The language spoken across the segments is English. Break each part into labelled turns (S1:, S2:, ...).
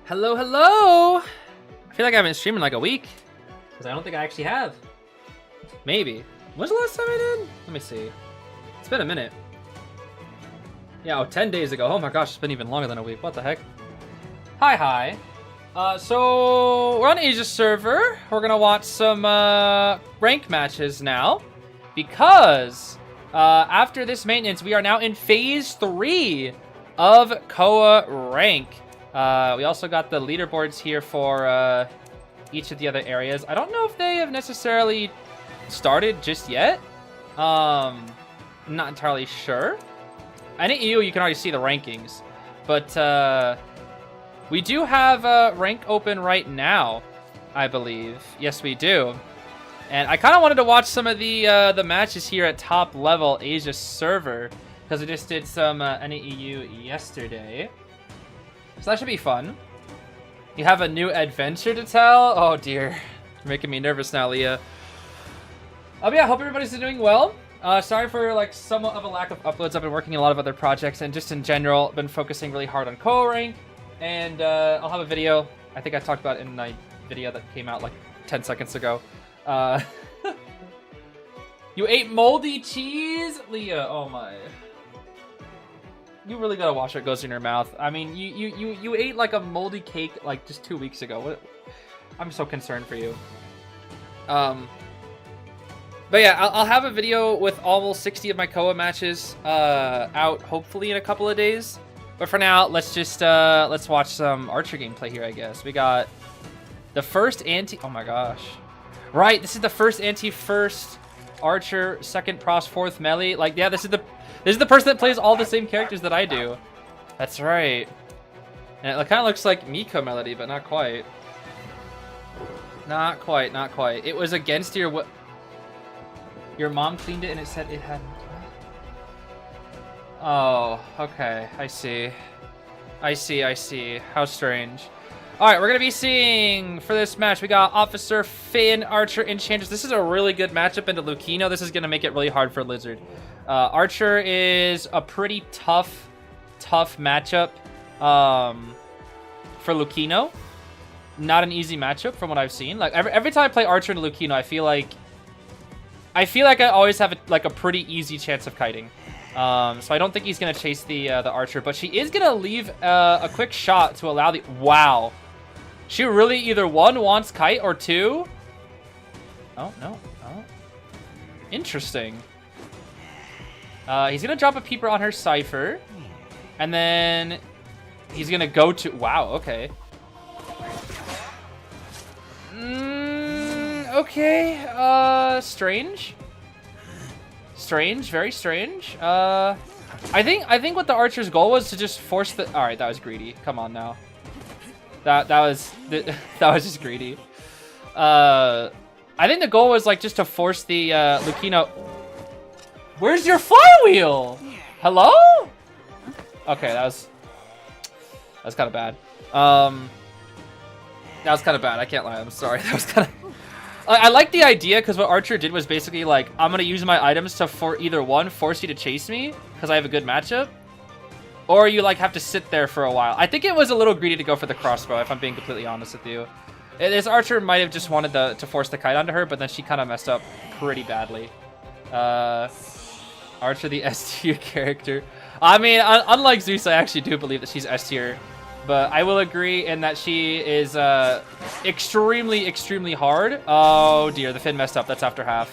S1: Hello, hello! I feel like I haven't streamed in like a week. Because I don't think I actually have. Maybe. When's the last time I did? Let me see. It's been a minute. Yeah, 10 days ago. Oh my gosh, it's been even longer than a week. What the heck? Hi. So we're on Asia server. We're gonna watch some rank matches now. Because after this maintenance, we are now in phase 3 of COA rank. We also got the leaderboards here for each of the other areas. I don't know if they have necessarily started just yet. I'm not entirely sure. I think you can already see the rankings, but we do have rank open right now, I believe. Yes, we do. And I kind of wanted to watch some of the matches here at top level Asia server because I just did some NAEU yesterday. So that should be fun. You have a new adventure to tell? Oh dear. You're making me nervous now, Leah. But yeah, hope everybody's doing well. Sorry for like somewhat of a lack of uploads. I've been working a lot of other projects and just in general been focusing really hard on COA rank. And I'll have a video. I think I talked about it in my video that came out like 10 seconds ago. You ate moldy cheese? Leah, oh my. You really gotta watch what goes in your mouth. I mean, you ate like a moldy cake like just 2 weeks ago. What? I'm so concerned for you. But yeah, I'll have a video with almost 60 of my COA matches out hopefully in a couple of days. But for now, let's just let's watch some Archer gameplay here, I guess. We got the first anti. Oh my gosh! Right, this is the first anti-first Archer, second pros, fourth melee. Like, yeah, this is the person that plays all the same characters that I do. That's right. And it kind of looks like Miko Melody, but not quite. Not quite. It was against your mom cleaned it and it said it had. Oh, okay. I see. How strange. Alright, we're going to be seeing, for this match, we got Officer, Finn, Archer, Enchantress. This is a really good matchup into Lucino. This is going to make it really hard for Lizard. Archer is a pretty tough matchup for Lucino. Not an easy matchup from what I've seen. Like every time I play Archer and Lucino, I feel like I always have a pretty easy chance of kiting. So I don't think he's gonna chase the Archer, but she is gonna leave a quick shot to allow the. Wow, she really either one wants kite or two. Oh no! Oh, interesting. He's gonna drop a peeper on her Cypher, and then he's gonna go to. Wow. Okay. Okay. Strange. Very strange. I think what the Archer's goal was to just force the. All right, that was greedy. Come on now. That was just greedy. I think the goal was like just to force the Lucino. Where's your flywheel? Hello? Okay, that was kind of bad. That was kind of bad. I can't lie. I'm sorry. That was kind of. I like the idea because what Archer did was basically like, I'm going to use my items to either one, force you to chase me because I have a good matchup, or you like have to sit there for a while. I think it was a little greedy to go for the crossbow, if I'm being completely honest with you. This Archer might have just wanted to force the kite onto her, but then she kind of messed up pretty badly. Archer, the S tier character. I mean, unlike Zeus, I actually do believe that she's S tier. But I will agree in that she is extremely hard. Oh dear, the Finn messed up. That's after half.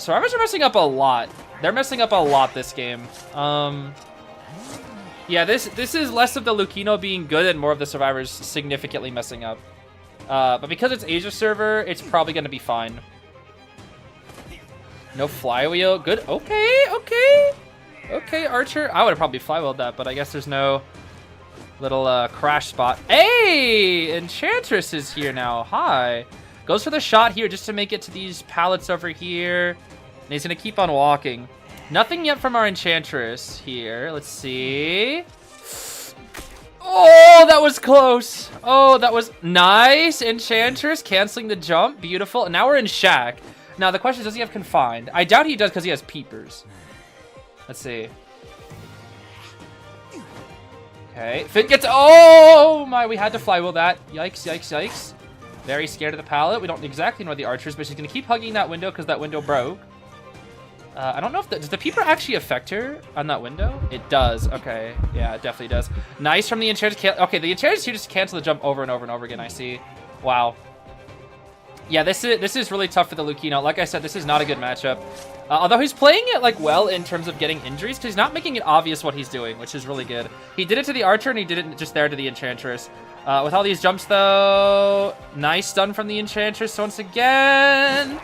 S1: Survivors are messing up a lot. They're messing up a lot this game. Yeah, this is less of the Lucino being good and more of the Survivors significantly messing up. But because it's Asia server, it's probably going to be fine. No flywheel. Good. Okay, Archer. I would have probably flywheeled that, but I guess there's no little crash spot. Hey, Enchantress is here now. Hi. Goes for the shot here just to make it to these pallets over here. And he's going to keep on walking. Nothing yet from our Enchantress here. Let's see. Oh, that was close. Oh, that was nice. Enchantress canceling the jump. Beautiful. And now we're in Shack. Now, the question is, does he have Confined? I doubt he does because he has Peepers. Let's see. Okay, Finn gets, oh my, we had to flywheel that. Yikes, yikes, yikes. Very scared of the pallet. We don't exactly know the archers, but she's gonna keep hugging that window because that window broke. I don't know if does the peeper actually affect her on that window? It does. Okay, yeah, it definitely does. Nice from the enchanters. Okay, the enchanters here just cancel the jump over and over and over again. I see. Wow. Yeah, this is really tough for the Lucino. Like I said, this is not a good matchup. Although he's playing it like well in terms of getting injuries, because he's not making it obvious what he's doing, which is really good. He did it to the archer and he did it just there to the enchantress. With all these jumps though, nice stun from the enchantress once again.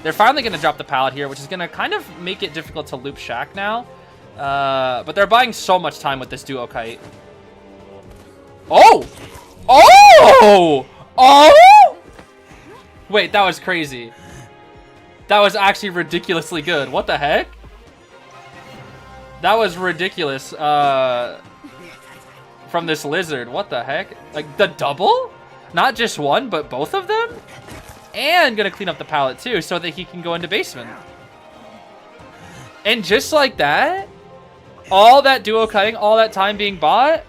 S1: They're finally going to drop the pallet here, which is going to kind of make it difficult to loop Shack now. But they're buying so much time with this duo kite. Oh! Oh! Oh! Wait, that was crazy. That was actually ridiculously good. What the heck? That was ridiculous from this lizard. What the heck? Like the double? Not just one, but both of them? And gonna clean up the pallet too so that he can go into basement. And just like that, all that duo cutting, all that time being bought.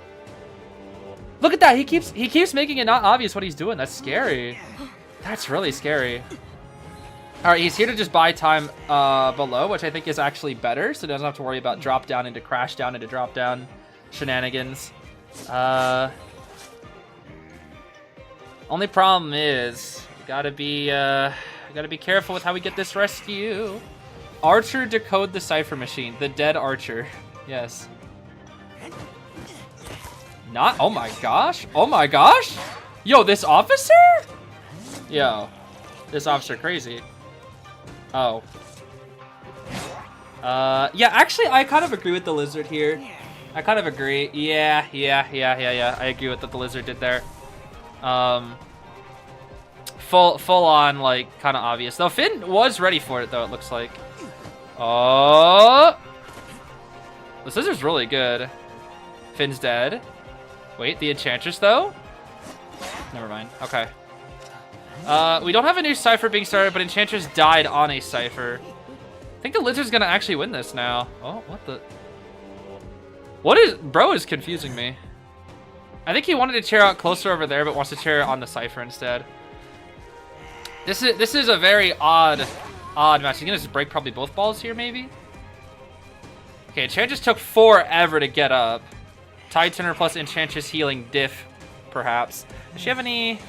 S1: Look at that. He keeps making it not obvious what he's doing. That's scary. That's really scary. All right, he's here to just buy time below, which I think is actually better, so he doesn't have to worry about drop down into crash down into drop down shenanigans. Only problem is gotta be careful with how we get this rescue. Archer decode the cipher machine. The dead archer. Yes. Not. Oh my gosh. Oh my gosh. Yo, this officer. Yo, this officer crazy. Oh. Yeah, actually, I kind of agree with the lizard here. I kind of agree. Yeah. I agree with what the lizard did there. Full on, like, kind of obvious. Though Finn was ready for it, though, it looks like. Oh! The scissor's really good. Finn's dead. Wait, the enchantress, though? Never mind. Okay. We don't have a new cipher being started, but enchantress died on a cipher. I think the lizard's gonna actually win this now. Oh, what the... What is... Bro is confusing me. I think he wanted to chair out closer over there, but wants to chair on the cipher instead. This is a very odd match. He's gonna just break probably both balls here, maybe? Okay, Enchantress took forever to get up. Tide Turner plus Enchantress healing diff, perhaps. Does she have any...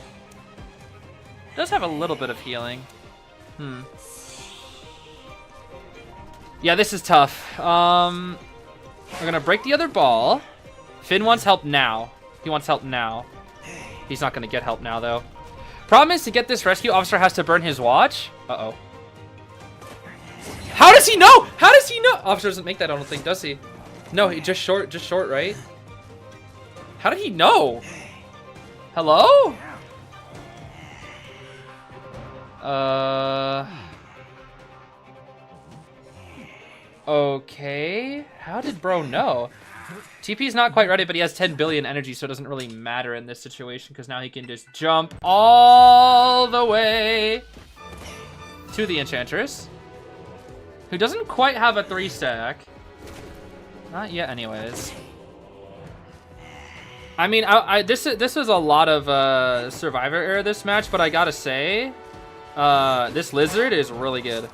S1: Does have a little bit of healing. Yeah, this is tough. We're gonna break the other ball. Finn wants help now. He wants help now. He's not gonna get help now, though. Problem is, to get this rescue, officer has to burn his watch. Uh-oh. How does he know? How does he know? Officer doesn't make that, I don't think, does he? No, he just short, right? How did he know? Hello? Okay. How did bro know? TP's not quite ready, but he has 10 billion energy, so it doesn't really matter in this situation because now he can just jump all the way to the Enchantress, who doesn't quite have a 3-stack. Not yet, anyways. I mean, this was a lot of survivor error this match, but I gotta say, this lizard is really good.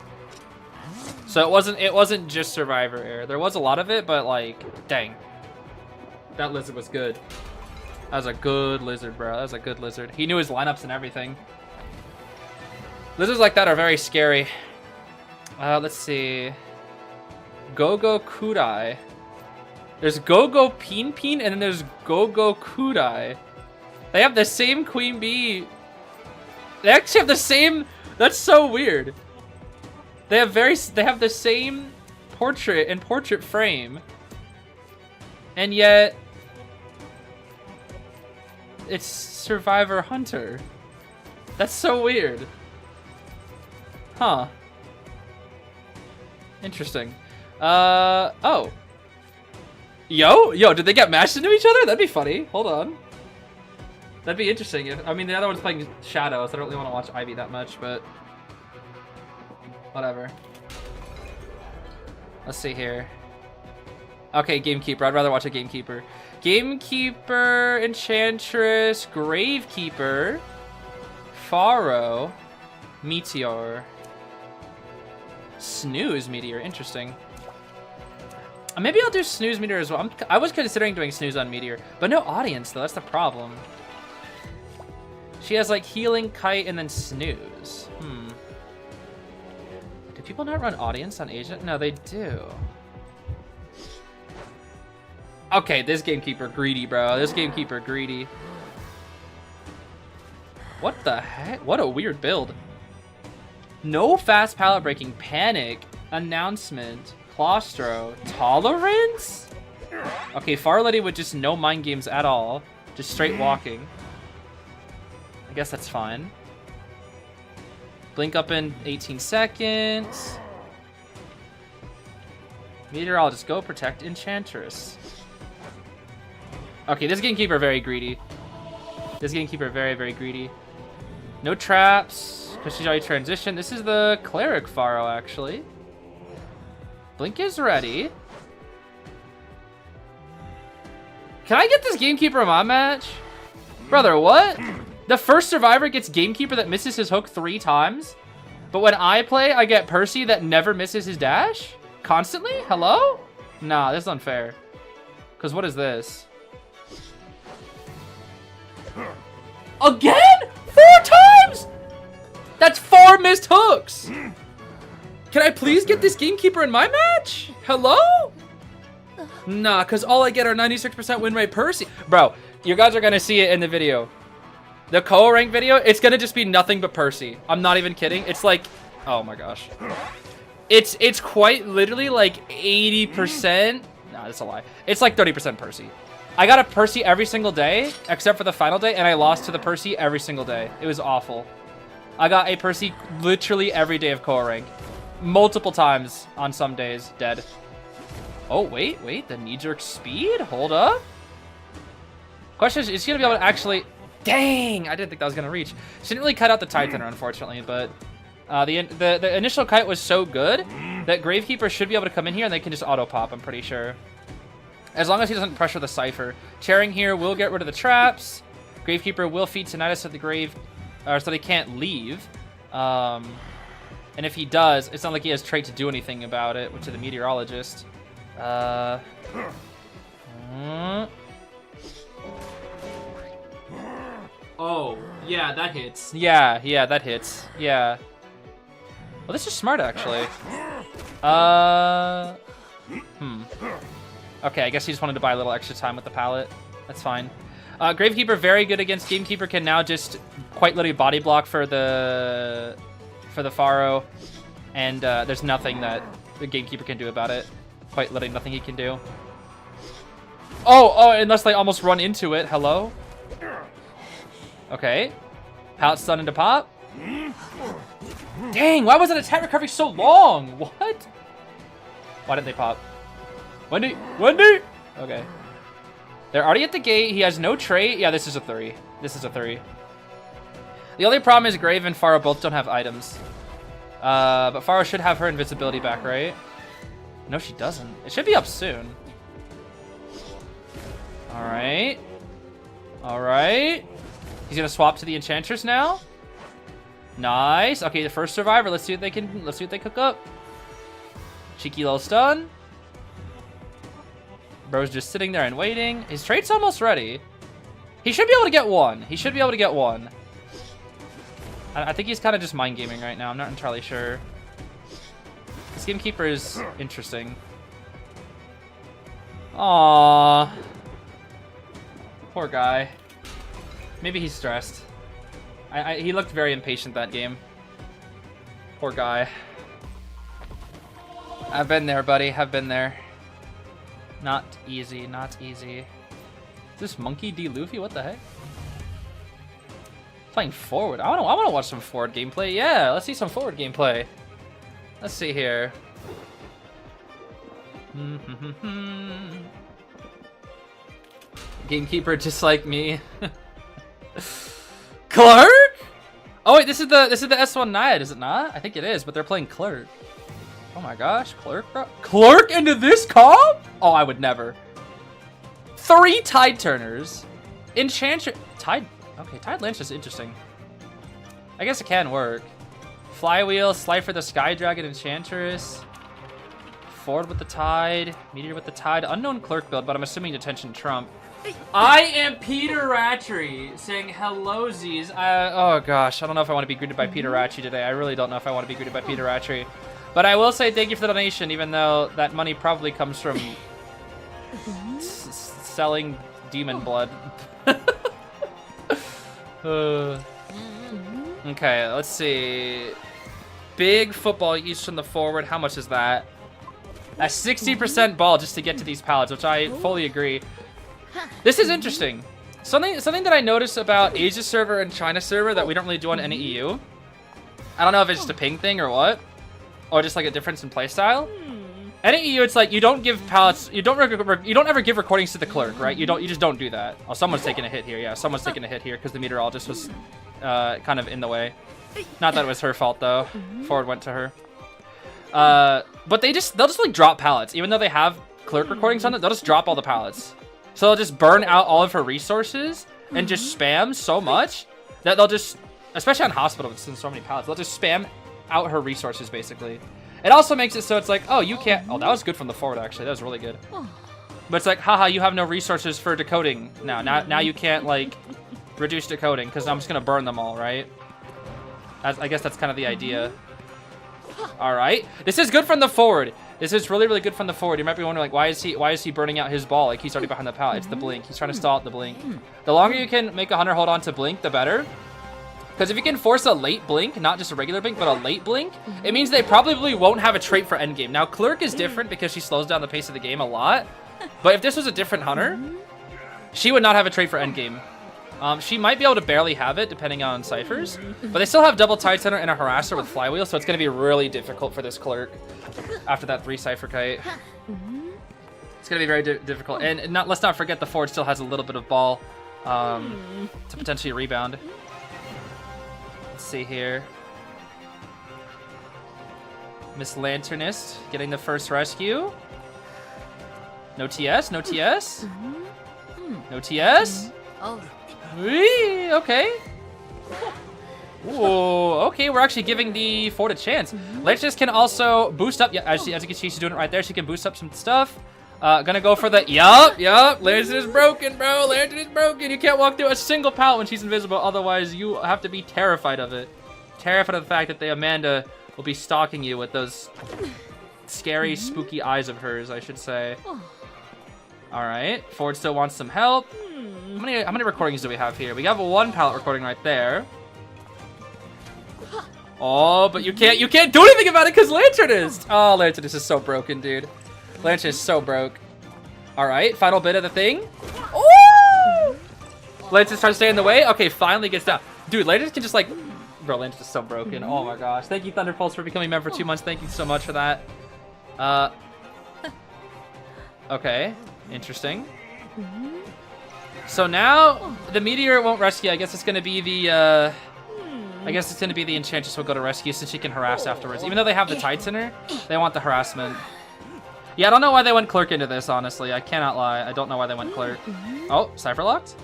S1: So it wasn't just survivor error. There was a lot of it, but like, dang. That lizard was good. That was a good lizard, bro. That was a good lizard. He knew his lineups and everything. Lizards like that are very scary. Let's see. Go-Go Kudai. There's Go-Go Peen Peen, and then there's Go-Go Kudai. They have the same queen bee. They actually have the same... That's so weird. They have the same portrait and portrait frame. And yet... It's Survivor Hunter. That's so weird. Huh. Interesting. Oh. Yo, did they get mashed into each other? That'd be funny. Hold on. That'd be interesting. I mean, the other one's playing Shadow, so I don't really want to watch Ivy that much, but... Whatever. Let's see here. Okay, Gamekeeper. I'd rather watch a Gamekeeper. Gamekeeper, Enchantress, Gravekeeper, Pharaoh, Meteor, Snooze Meteor. Interesting. Maybe I'll do Snooze Meteor as well. I was considering doing Snooze on Meteor, but no audience though. That's the problem. She has like Healing, Kite, and then Snooze. Do people not run audience on Agent? No, they do. Okay, this Gamekeeper greedy, bro. This Gamekeeper greedy. What the heck? What a weird build. No fast pallet breaking. Panic. Announcement. Claustro. Tolerance? Okay, Far Lady with just no mind games at all. Just straight walking. I guess that's fine. Blink up in 18 seconds. Meteorologist, go protect Enchantress. Okay, this Gamekeeper very greedy. This Gamekeeper very, very greedy. No traps, because she's already transitioned. This is the Cleric Pharaoh, actually. Blink is ready. Can I get this Gamekeeper in my match? Brother, what? The first survivor gets Gamekeeper that misses his hook 3 times? But when I play, I get Percy that never misses his dash? Constantly? Hello? Nah, this is unfair. Because what is this? Again? 4 times? That's 4 missed hooks. Can I please get this Gamekeeper in my match? Hello? Nah, because all I get are 96% win rate Percy. Bro, you guys are going to see it in the video. The COA rank video, it's going to just be nothing but Percy. I'm not even kidding. It's like, oh my gosh. It's quite literally like 80%. Nah, that's a lie. It's like 30% Percy. I got a Percy every single day, except for the final day, and I lost to the Percy every single day. It was awful. I got a Percy literally every day of COA rank. Multiple times on some days, dead. Oh, wait, the knee-jerk speed? Hold up. Question is she going to be able to actually... Dang, I didn't think that was going to reach. She didn't really cut out the Titanner, unfortunately, but the initial kite was so good that Gravekeeper should be able to come in here and they can just auto-pop, I'm pretty sure. As long as he doesn't pressure the Cypher. Chairing here will get rid of the traps. Gravekeeper will feed Naiad to the grave, so they can't leave. And if he does, it's not like he has trait to do anything about it, which is the Meteorologist. Oh, yeah, that hits. Yeah, that hits. Yeah. Well, this is smart, actually. Okay, I guess he just wanted to buy a little extra time with the pallet. That's fine. Gravekeeper, very good against Gamekeeper, can now just quite literally body block for the Pharaoh. And there's nothing that the Gamekeeper can do about it. Quite literally nothing he can do. Oh, unless they almost run into it. Hello? Okay. Pallet stun into pop. Dang, why was that attack recovery so long? What? Why didn't they pop? Wendy! Okay. They're already at the gate. He has no trait. Yeah, this is a 3. This is a 3. The only problem is Grave and Pharaoh both don't have items. But Pharaoh should have her invisibility back, right? No, she doesn't. It should be up soon. Alright. He's gonna swap to the Enchantress now. Nice. Okay, the first survivor. Let's see what they cook up. Cheeky little stun. Bro's just sitting there and waiting. His trait's almost ready. He should be able to get one. I think he's kind of just mind gaming right now. I'm not entirely sure. This Gamekeeper is interesting. Aww. Poor guy. Maybe he's stressed. He looked very impatient that game. Poor guy. I've been there, buddy. I've been there. Not easy, not easy. Is this Monkey D. Luffy? What the heck? Playing forward. I want to watch some forward gameplay. Yeah, let's see some forward gameplay. Let's see here. Gamekeeper just like me. Clerk? Oh wait, this is the S1 Naiad, is it not? I think it is, but they're playing Clerk. Oh my gosh, Clerk, bro. Clerk into this comp? Oh, I would never. 3 Tide Turners. Enchantress. Tide. Okay, Tide Lance is interesting. I guess it can work. Flywheel, Slifer the Sky Dragon, Enchantress. Ford with the Tide. Meteor with the Tide. Unknown Clerk build, but I'm assuming Detention Trump. I am Peter Ratchery saying hello, Zeez. Oh gosh, I don't know if I want to be greeted by Peter Ratchery today. I really don't know if I want to be greeted by Peter Ratchery. But I will say thank you for the donation, even though that money probably comes from selling demon blood. Okay, let's see. Big football east from the forward. How much is that? A 60% ball just to get to these pallets, which I fully agree. This is interesting. Something that I noticed about Asia server and China server that we don't really do on any EU. I don't know if it's just a ping thing or what, or just like a difference in playstyle. Any EU, it's like you don't give pallets. You don't ever give recordings to the clerk, right? You just don't do that. Oh, someone's taking a hit here. Yeah, someone's taking a hit here because the meteorologist was kind of in the way. Not that it was her fault though. Forward went to her. But they'll just like drop pallets, even though they have clerk recordings on it. They'll just drop all the pallets. So they'll just burn out all of her resources and just spam so much that they'll just, especially on hospital, since so many pallets, they'll just spam out her resources basically. It also makes it so it's like, oh, you can't. Oh, that was good from the forward actually. That was really good. But it's like, haha, you have no resources for decoding now. Now you can't like reduce decoding because I'm just gonna burn them all, right? I guess that's kind of the idea. All right, this is good from the forward. This is really, really good from the forward. You might be wondering, like, why is he burning out his ball? Like, he's already behind the pallet. It's the blink. He's trying to stall out the blink. The longer you can make a hunter hold on to blink, the better. Because if you can force a late blink, not just a regular blink, but a late blink, it means they probably won't have a trait for endgame. Now, Clerk is different because she slows down the pace of the game a lot. But if this was a different hunter, she would not have a trait for endgame. She might be able to barely have it, depending on ciphers. But they still have double Tide Center and a Harasser with Flywheel, so it's going to be really difficult for this Clerk after that 3 Cypher Kite. It's going to be very difficult. And let's not forget the forward still has a little bit of ball to potentially rebound. Let's see here. Miss Lanternist getting the first rescue. No TS, no TS. No TS. Whee, okay. Whoa, okay, we're actually giving the forward a chance. Lanternist can also boost up. Yeah, as you can see, she's doing it right there. She can boost up some stuff. Gonna go for the, yup. Lantern is broken, bro. Lantern is broken. You can't walk through a single pallet when she's invisible. Otherwise, you have to be terrified of it. Terrified of the fact that the Amanda will be stalking you with those scary, spooky eyes of hers, I should say. All right, forward still wants some help. How many recordings do we have here? We have a 1 pallet recording right there. Oh, but you can't do anything about it because Lanternist. Oh, Lanternist is so broken, dude. Lanternist is so broke. All right, final bit of the thing. Oh! Lanternist trying to stay in the way. Okay, finally gets down. Dude, Lanternist can just like, bro, Lanternist is so broken. Oh my gosh. Thank you, Thunderpulse, for becoming a member for 2 months. Thank you so much for that. Okay, interesting. So now the meteor won't rescue. I guess it's gonna be the Enchantress will go to rescue since she can harass afterwards. Even though they have the Tide Center, they want the harassment. Yeah, I don't know why they went Clerk into this, honestly. I cannot lie. I don't know why they went Clerk. Oh, Cypher locked?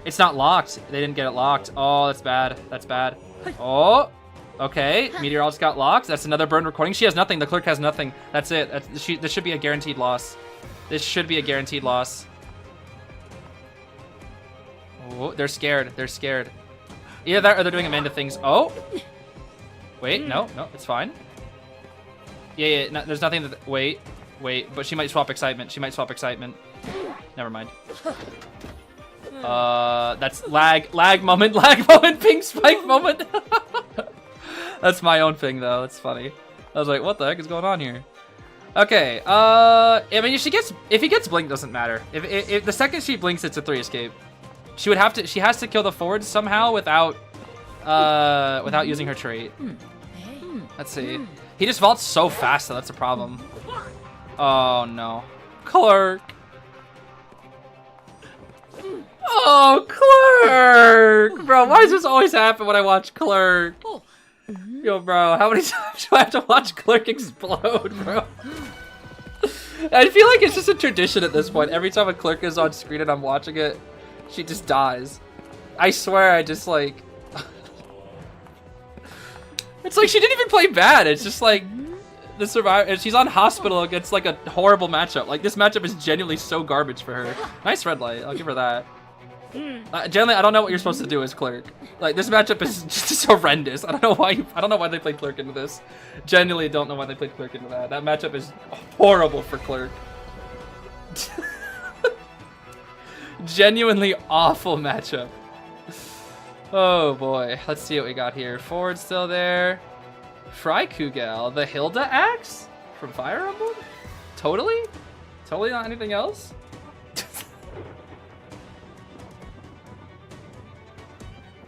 S1: It's not locked. They didn't get it locked. Oh, that's bad. That's bad. Oh, okay. Meteorologist got locked. That's another burn recording. She has nothing. The Clerk has nothing. That's it. This should be a guaranteed loss. This should be a guaranteed loss. Oh, they're scared. They're scared. Either that or they're doing Amanda things. Oh. Wait, no, it's fine. Yeah, no, there's nothing that... Wait, but she might swap excitement. She might swap excitement. Never mind. That's lag moment, ping spike moment. That's my own thing, though. It's funny. I was like, what the heck is going on here? Okay, I mean, if he gets blink, doesn't matter. If the second she blinks, it's a 3 escape. She has to kill the forward somehow without using her trait. Let's see. He just vaults so fast, though. That's a problem. Oh no, Clerk. Oh, Clerk, bro. Why does this always happen when I watch Clerk? Yo, bro, how many times do I have to watch Clerk explode, bro? I feel like it's just a tradition at this point. Every time a Clerk is on screen and I'm watching it, she just dies. I swear, I just like... It's like she didn't even play bad. It's just like the survivor. She's on hospital against like a horrible matchup. Like this matchup is genuinely so garbage for her. Nice red light. I'll give her that. Generally, I don't know what you're supposed to do as Clerk. Like this matchup is just horrendous. I don't know why. I don't know why they played Clerk into this. Genuinely, don't know why they played Clerk into that. That matchup is horrible for Clerk. Genuinely awful matchup. Oh boy, let's see what we got here. Forward still there. Fry Kugal, the Hilda axe from Fire Emblem? Totally? Totally not anything else?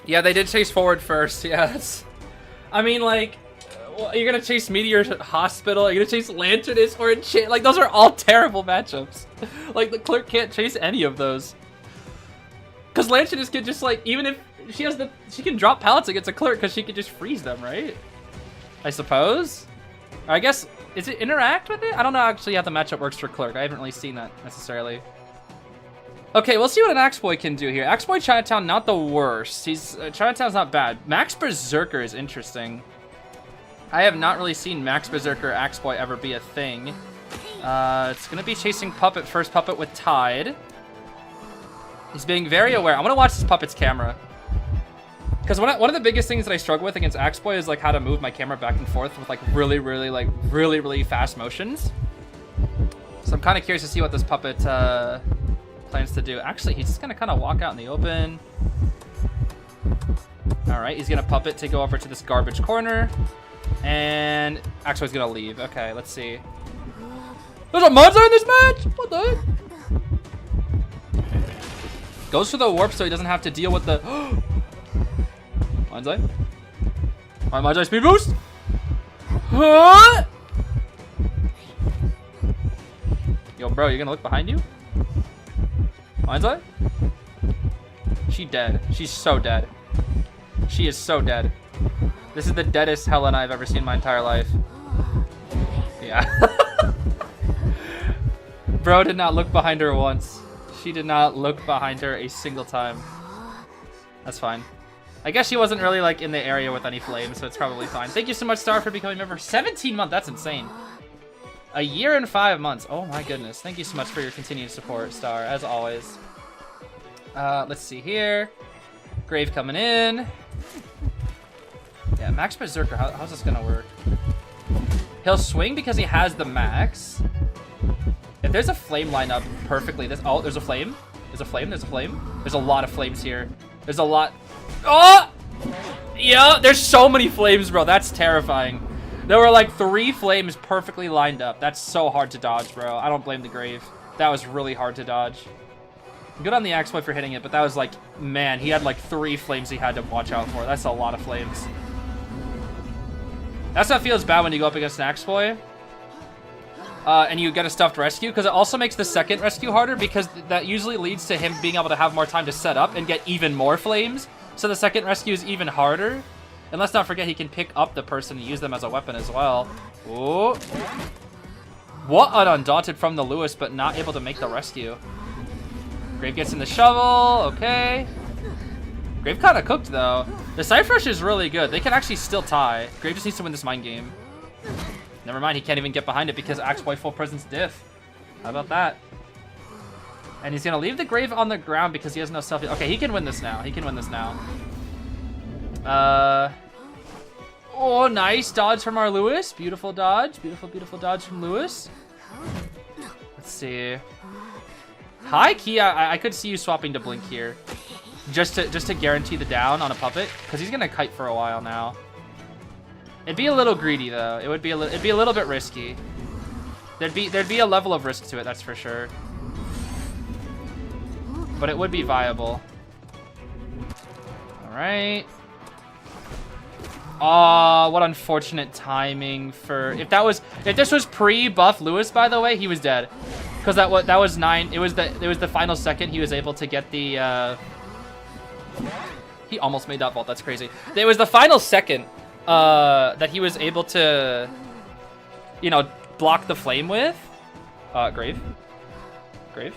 S1: Yeah, they did chase forward first. Yeah, that's... I mean, like, you're gonna chase Meteor Hospital, you're gonna chase Lanternus or Enchant. Like, those are all terrible matchups. Like, the Clerk can't chase any of those. Because Lanternus can just, like, even if she has she can drop pallets against a Clerk because she can just freeze them, right? I suppose? I guess, is it interact with it? I don't know actually how the matchup works for Clerk. I haven't really seen that necessarily. Okay, we'll see what an Axe Boy can do here. Axe Boy Chinatown, not the worst. Chinatown's not bad. Max Berserker is interesting. I have not really seen Max Berserker Axe Boy ever be a thing. It's gonna be chasing Puppet, first Puppet with Tide. He's being very aware. I'm gonna watch this Puppet's camera. Because one of the biggest things that I struggle with against Axe Boy is like how to move my camera back and forth with like really fast motions. So I'm kind of curious to see what this Puppet plans to do. Actually, he's just gonna kind of walk out in the open. All right, he's gonna Puppet to go over to this garbage corner, and Axe Boy's gonna leave. Okay, let's see. There's a Monza in this match. What the heck? Goes for the warp so he doesn't have to deal with the. Manzai. Alright, Manzai speed boost. Yo, bro, you gonna look behind you? Manzai? She dead. She's so dead. She is so dead. This is the deadest Helen I've ever seen in my entire life. Yeah. Bro did not look behind her once. She did not look behind her a single time. That's fine. I guess she wasn't really like in the area with any flames, so it's probably fine. Thank you so much, Star, for becoming a member. 17 months, that's insane. A year and 5 months. Oh my goodness. Thank you so much for your continued support, Star, as always. Let's see here. Grave coming in. Yeah, Max Berserker, how's this gonna work? He'll swing because he has the max. If there's a flame line up perfectly, oh, there's a flame. There's a flame, there's a flame. There's a lot of flames here. There's a lot. Oh! Yeah, there's so many flames, bro. That's terrifying. There were like 3 flames perfectly lined up. That's so hard to dodge, bro. I don't blame the Grave. That was really hard to dodge. Good on the Axe Boy for hitting it, but that was like, man, he had like 3 flames he had to watch out for. That's a lot of flames. That's what feels bad when you go up against an Axe Boy. And you get a stuffed rescue, because it also makes the second rescue harder, because that usually leads to him being able to have more time to set up and get even more flames. So the second rescue is even harder. And let's not forget he can pick up the person and use them as a weapon as well. Ooh. What an Undaunted from the Lewis, but not able to make the rescue. Grave gets in the shovel, okay. Grave kind of cooked though. The Cypher Rush is really good. They can actually still tie. Grave just needs to win this mind game. Never mind, he can't even get behind it because Axe Boy full presence diff. How about that? And he's gonna leave the Grave on the ground because he has no self. Okay, he can win this now. He can win this now. Oh, nice dodge from our Lewis. Beautiful dodge. Beautiful dodge from Lewis. Let's see. High key, I could see you swapping to Blink here, just to guarantee the down on a Puppet, because he's gonna kite for a while now. It'd be a little greedy though. It'd be a little bit risky. There'd be a level of risk to it, that's for sure. But it would be viable. All right. Oh, what unfortunate timing for if this was pre-buff Lewis, by the way, he was dead. Because that was 9. It was the final second he was able to get the he almost made that vault. That's crazy. It was the final second that he was able to, you know, block the flame with. Grave. Grave.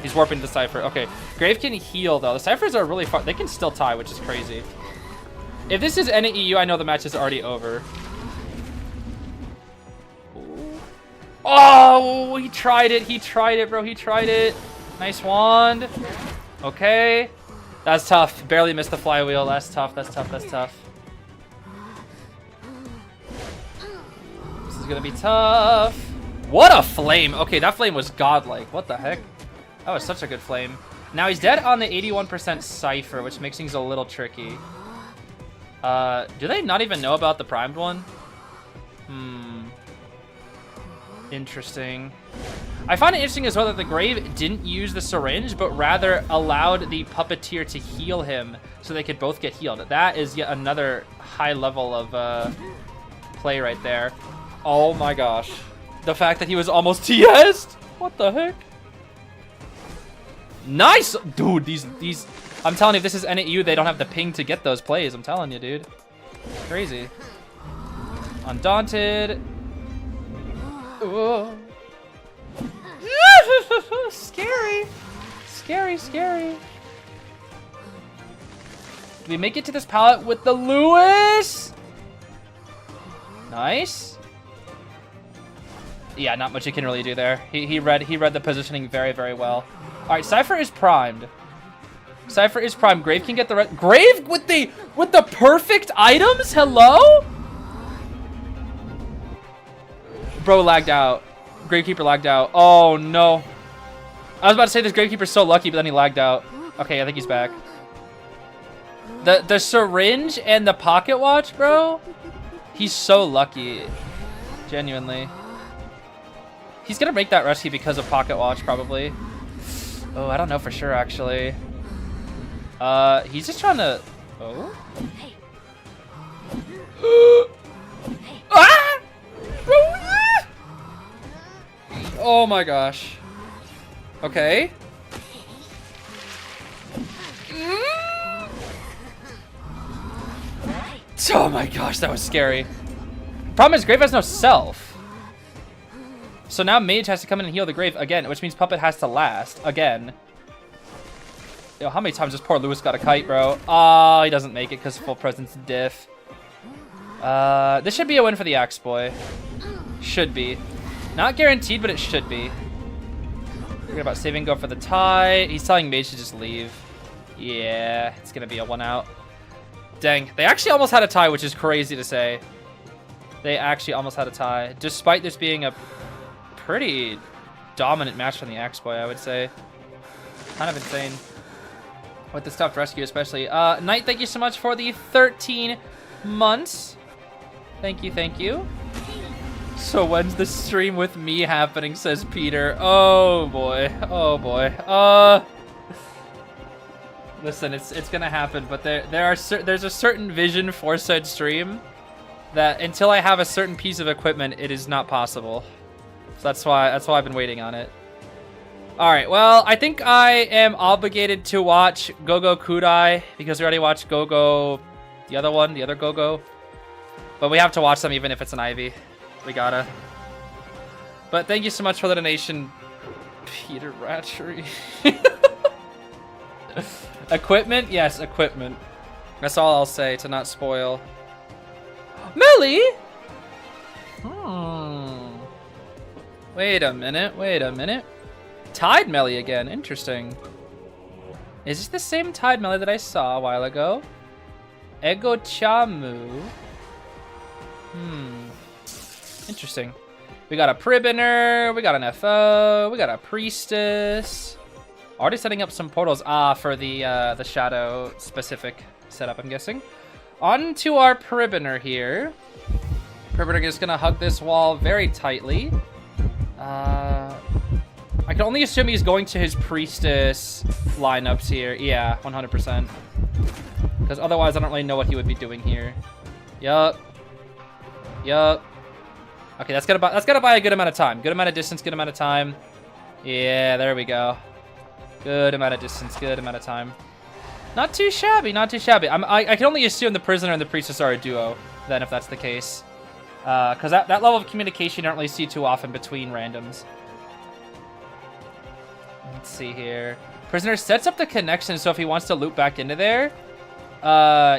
S1: He's warping the Cypher. Okay. Grave can heal, though. The Cyphers are really far. They can still tie, which is crazy. If this is any EU, I know the match is already over. Oh, he tried it. He tried it, bro. He tried it. Nice wand. Okay. That's tough. Barely missed the flywheel. That's tough. That's tough. That's tough. This is going to be tough. What a flame. Okay, that flame was godlike. What the heck? That was such a good flame. Now he's dead on the 81% Cypher, which makes things a little tricky. Do they not even know about the primed one? Interesting. I find it interesting as well that the Grave didn't use the syringe, but rather allowed the Puppeteer to heal him so they could both get healed. That is yet another high level of play right there. Oh my gosh. The fact that he was almost TS'd? What the heck? Nice! Dude, these... I'm telling you, if this is NAU, they don't have the ping to get those plays. I'm telling you, dude. Crazy. Undaunted. Whoa. Scary. Scary, scary. Do we make it to this pallet with the Lewis? Nice. Yeah, not much you can really do there. He read the positioning very, very well. All right, Cypher is primed. Cypher is primed. Grave can get the red. Grave with the perfect items. Hello. Bro lagged out. Gamekeeper lagged out. Oh no. I was about to say this Gamekeeper's so lucky, but then he lagged out. Okay, I think he's back. The syringe and the pocket watch, bro. He's so lucky. Genuinely. He's gonna make that rescue because of pocket watch, probably. Oh, I don't know for sure, actually. He's just trying to... Oh? Ah! Oh my gosh. Okay. Oh my gosh, that was scary. Problem is, Grave has no self. So now Mage has to come in and heal the Grave again, which means Puppet has to last again. Yo, how many times has poor Lewis got a kite, bro? Oh, he doesn't make it because full presence diff. This should be a win for the Axe Boy. Should be. Not guaranteed, but it should be. Forget about saving, go for the tie. He's telling Mage to just leave. Yeah, it's gonna be a 1-out. Dang, they actually almost had a tie, which is crazy to say. They actually almost had a tie, despite this being a pretty dominant match from the Axe Boy, I would say. Kind of insane. With the stuffed rescue, especially. Knight, thank you so much for the 13 months. Thank you, thank you. So when's the stream with me happening, says Peter. Oh boy, oh boy. Listen, it's gonna happen, but there's a certain vision for said stream that until I have a certain piece of equipment, it is not possible. So that's why I've been waiting on it. All right, well, I think I am obligated to watch Gogo Kudai because we already watched Gogo, the other Gogo. But we have to watch them even if it's an Ivy. We gotta. But thank you so much for the donation, Peter Ratchery. Equipment? Yes, equipment. That's all I'll say to not spoil. Melly? Wait a minute, wait a minute. Tide Melly again, interesting. Is this the same Tide Melly that I saw a while ago? Ego Chamu. Interesting. We got a Prisoner, we got an FO, we got a Priestess. Already setting up some portals. For the Shadow specific setup, I'm guessing. On to our Prisoner here. Prisoner is gonna hug this wall very tightly. I can only assume he's going to his Priestess lineups here. Yeah, 100%. Because otherwise, I don't really know what he would be doing here. Yup. Yup. Okay, that's gonna buy a good amount of time. Good amount of distance, good amount of time. Yeah, there we go. Good amount of distance, good amount of time. Not too shabby, not too shabby. I can only assume the Prisoner and the Priestess are a duo, then, if that's the case. Because that level of communication you don't really see too often between randoms. Let's see here. Prisoner sets up the connection, so if he wants to loop back into there,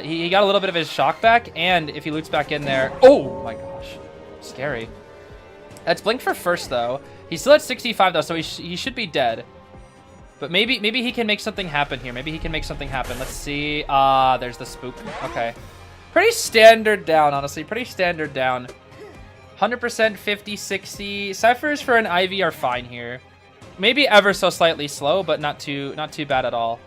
S1: he got a little bit of his shock back, and if he loops back in there, oh my gosh, scary. That's blinked for first though. He's still at 65 though, so he should be dead. But maybe he can make something happen here. Maybe he can make something happen. Let's see. There's the spook. Okay. Pretty standard down, honestly. Pretty standard down. 100%, 50, 60. Ciphers for an Ivy are fine here. Maybe ever so slightly slow, but not too bad at all.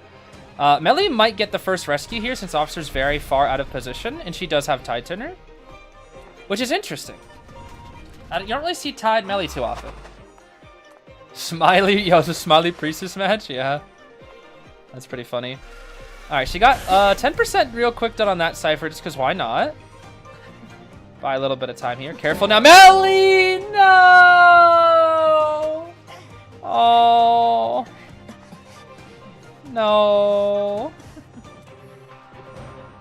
S1: Melly might get the first rescue here since Officer's very far out of position, and she does have Tide Turner, which is interesting. You don't really see Tide Melly too often. Smiley, yo, it's a Smiley Priestess match? Yeah. That's pretty funny. Alright, she got 10% real quick done on that Cypher, just because why not? Buy a little bit of time here. Careful now. Melly! No! Oh. No.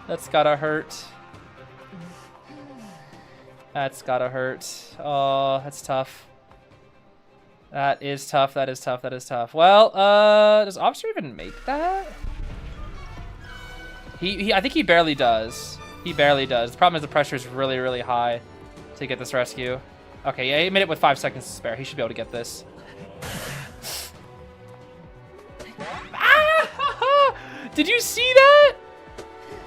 S1: That's gotta hurt. That's gotta hurt. Oh, that's tough. That is tough. That is tough. That is tough. Well, does Officer even make that? I think he barely does. He barely does. The problem is the pressure is really, really high to get this rescue. Okay, yeah, he made it with 5 seconds to spare. He should be able to get this. Ah! Did you see that?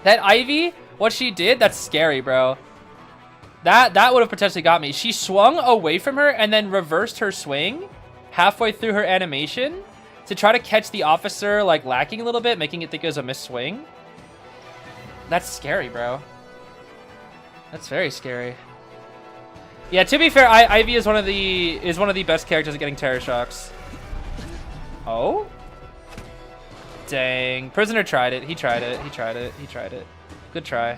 S1: That Ivy, what she did? That's scary, bro. That would have potentially got me. She swung away from her and then reversed her swing halfway through her animation to try to catch the officer, like, lacking a little bit, making it think it was a missed swing. That's scary, bro. That's very scary. Yeah, to be fair, Ivy is one of the best characters at getting terror shocks. Oh? Dang. Prisoner tried it. He tried it. He tried it. He tried it. Good try.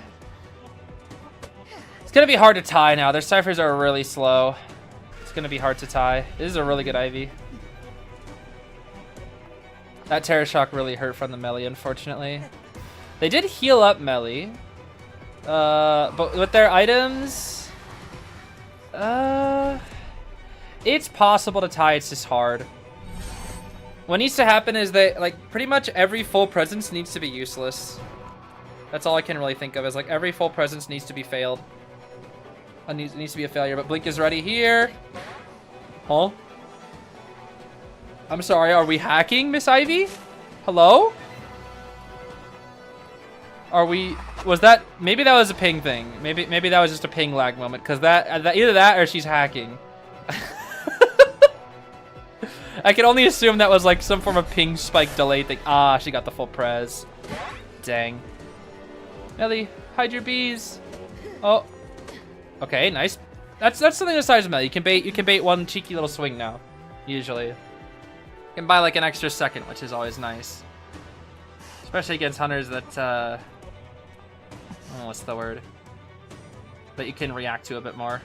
S1: It's gonna be hard to tie now. Their ciphers are really slow. It's gonna be hard to tie. This is a really good Ivy. That terror shock really hurt from the melee, unfortunately. They did heal up melee, but with their items, it's possible to tie. It's just hard. What needs to happen is that, like, pretty much every full presence needs to be useless. That's all I can really think of, is like every full presence needs to be failed. It needs to be a failure, but Blink is ready here. Huh? I'm sorry, are we hacking, Miss Ivy? Hello? Are we... Was that... Maybe that was a ping thing. Maybe that was just a ping lag moment, because either that or she's hacking. I can only assume that was like some form of ping spike delay thing. Ah, she got the full prez. Dang. Melly, hide your bees. Oh. Okay, nice. That's something the size of Melly. You can bait one cheeky little swing now. Usually. You can buy like an extra second, which is always nice. Especially against hunters that oh, what's the word? That you can react to a bit more.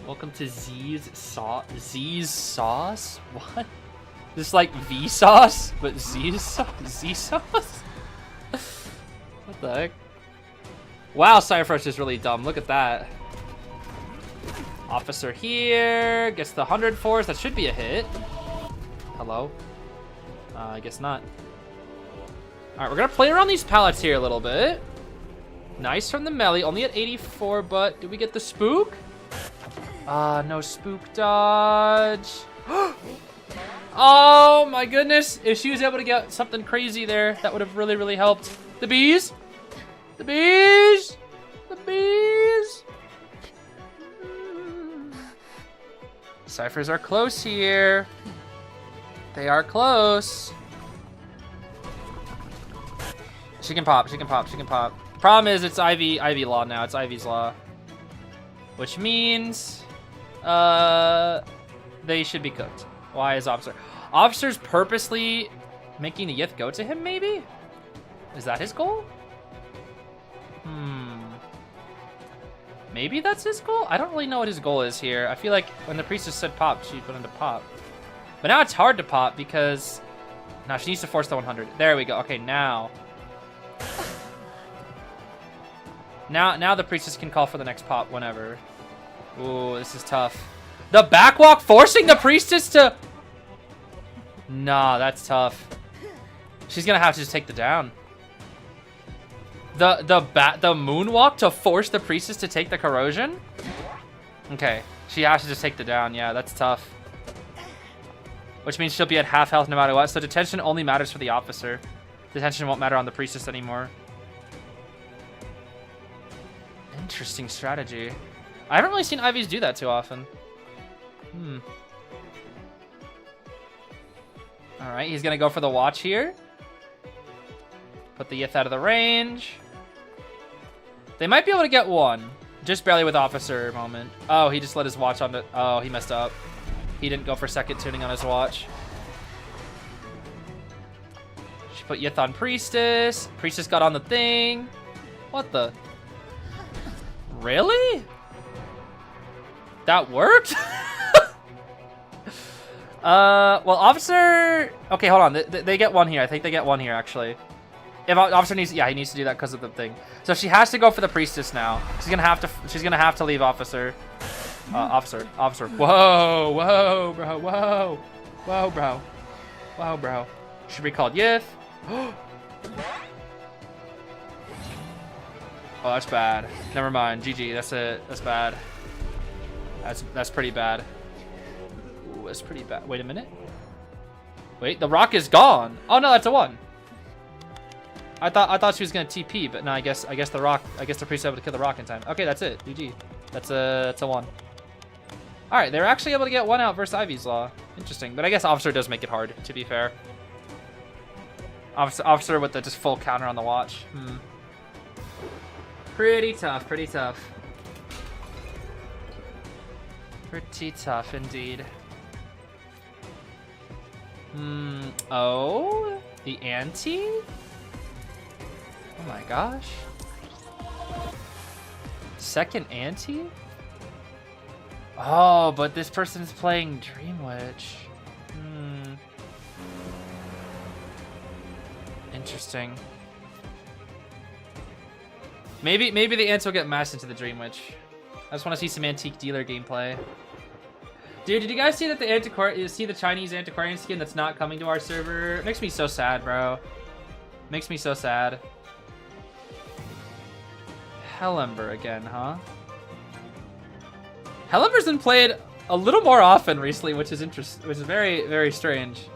S1: Welcome to Zeez sauce. Zeez sauce? What? This is like V sauce, but Zeez sauce? Z sauce? What the heck? Wow, Cypher's is really dumb. Look at that. Officer here gets the 100 force. That should be a hit. Hello? I guess not. All right, we're gonna play around these pallets here a little bit. Nice from the melee, only at 84, but did we get the spook? No spook dodge. Oh my goodness. If she was able to get something crazy there, that would have really, really helped. The bees. The bees. The bees. Ciphers are close here. They are close. She can pop. She can pop. She can pop. Problem is, it's Ivy law now. It's Ivy's law. Which means... they should be cooked. Why is Officer? Officer's purposely making the Yith go to him, maybe? Is that his goal? Maybe that's his goal? I don't really know what his goal is here. I feel like when the priestess said pop, she put him to pop. But now it's hard to pop because... Now she needs to force the 100. There we go. Okay, now. Now the priestess can call for the next pop whenever. Ooh, this is tough. The backwalk forcing the priestess to... Nah, that's tough. She's gonna have to just take the down. The moonwalk to force the priestess to take the corrosion? Okay, she has to just take the down. Yeah, that's tough. Which means she'll be at half health no matter what. So detention only matters for the officer. Detention won't matter on the priestess anymore. Interesting strategy. I haven't really seen Ivies do that too often. Alright, he's gonna go for the watch here. Put the Yith out of the range. They might be able to get one. Just barely with officer moment. Oh, he just let his watch on the... Oh, he messed up. He didn't go for second tuning on his watch. She put Yith on priestess. Priestess got on the thing. What the... Really? That worked? Well, officer... Okay, hold on. They get one here. I think they get one here, actually. If officer needs... Yeah, he needs to do that because of the thing. So she has to go for the priestess now. She's gonna have to leave officer. Officer. Whoa, whoa, bro, whoa. Whoa, bro. Whoa, bro. Should be called Yith. Oh, that's bad. Never mind. GG. That's it. That's bad. That's pretty bad. Ooh, that's pretty bad. Wait a minute. Wait, the rock is gone. Oh no, that's a 1. I thought she was gonna TP, but no, I guess the rock. I guess the priest able to kill the rock in time. Okay, that's it. GG. That's a 1. All right, they're actually able to get 1 out versus Ivy's Law. Interesting, but I guess officer does make it hard. To be fair, officer with the just full counter on the watch. Pretty tough. Pretty tough. Pretty tough indeed. Oh, the ante? Oh my gosh. Second ante? Oh, but this person's playing Dream Witch. Interesting. Maybe the ants will get mashed into the Dream Witch. I just want to see some Antique Dealer gameplay. Dude, did you guys see that the Chinese antiquarian skin that's not coming to our server? It makes me so sad, bro. Makes me so sad. Ember again, huh? Ember's been played a little more often recently, which is interesting, which is very, very strange.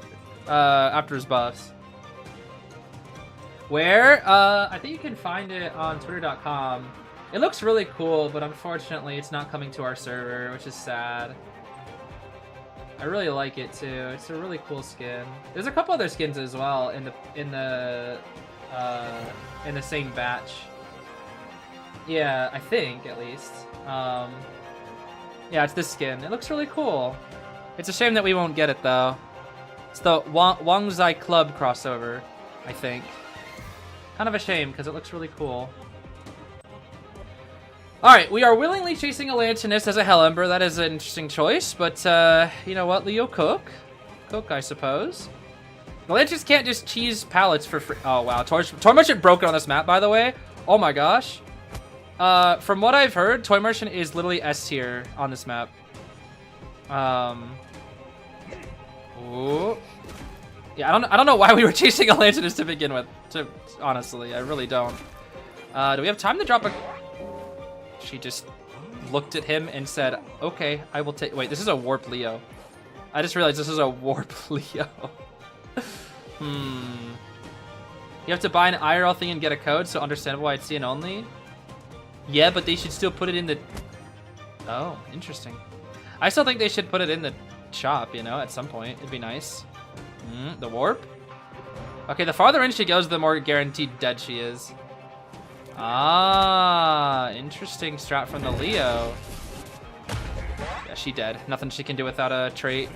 S1: After his buffs. Where? I think you can find it on twitter.com. It looks really cool, but unfortunately it's not coming to our server, which is sad. I really like it too. It's a really cool skin. There's a couple other skins as well in the same batch. Yeah, I think at least. Yeah, it's this skin. It looks really cool. It's a shame that we won't get it though. It's the Wang Zai Club crossover, I think. Kind of a shame because it looks really cool. Alright, we are willingly chasing a Lanternist as a Ember. That is an interesting choice, but you know what, Leo? Cook, I suppose. The Lanternists can't just cheese pallets for free. Oh wow, Toy Merchant broke it on this map, by the way. Oh my gosh. From what I've heard, Toy Merchant is literally S tier on this map. Ooh. Yeah, I don't know why we were chasing a Lanternist to begin with. Honestly, I really don't. Do we have time to drop a... She just looked at him and said, okay, I will take... Wait, this is a Warp Leo. I just realized this is a Warp Leo. You have to buy an IRL thing and get a code, so understandable why it's CN only. Yeah, but they should still put it in the... Oh, interesting. I still think they should put it in the shop, you know, at some point. It'd be nice. The Warp? Okay, the farther in she goes, the more guaranteed dead she is. Ah, interesting strat from the Leo. Yeah, she dead. Nothing she can do without a trait.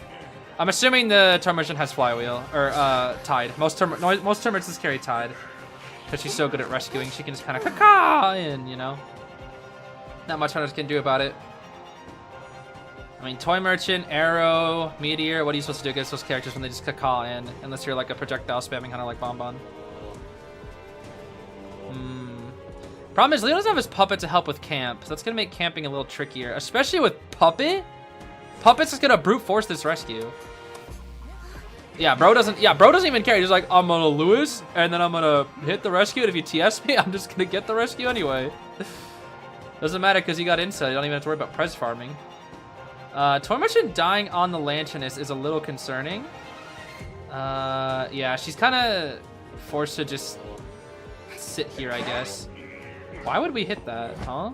S1: I'm assuming the Toy Merchant has Flywheel, or Tide. Most Toy Merchants carry Tide. Because she's so good at rescuing, she can just kind of caw in, you know? Not much hunters can do about it. I mean, Toy Merchant, Arrow, Meteor, what are you supposed to do against those characters when they just caw in? Unless you're like a projectile spamming hunter like Bonbon. Problem is, Leo doesn't have his Puppet to help with camp, so that's going to make camping a little trickier. Especially with Puppet? Puppet's just gonna brute force this rescue. Yeah, bro doesn't even care. He's just like, I'm gonna Lewis, and then I'm gonna hit the rescue, and if you TS me, I'm just gonna get the rescue anyway. Doesn't matter because you got insight. You don't even have to worry about pres farming. Toy Merchant dying on the Lanternus is a little concerning. Yeah, she's kind of forced to just sit here, I guess. Why would we hit that, huh?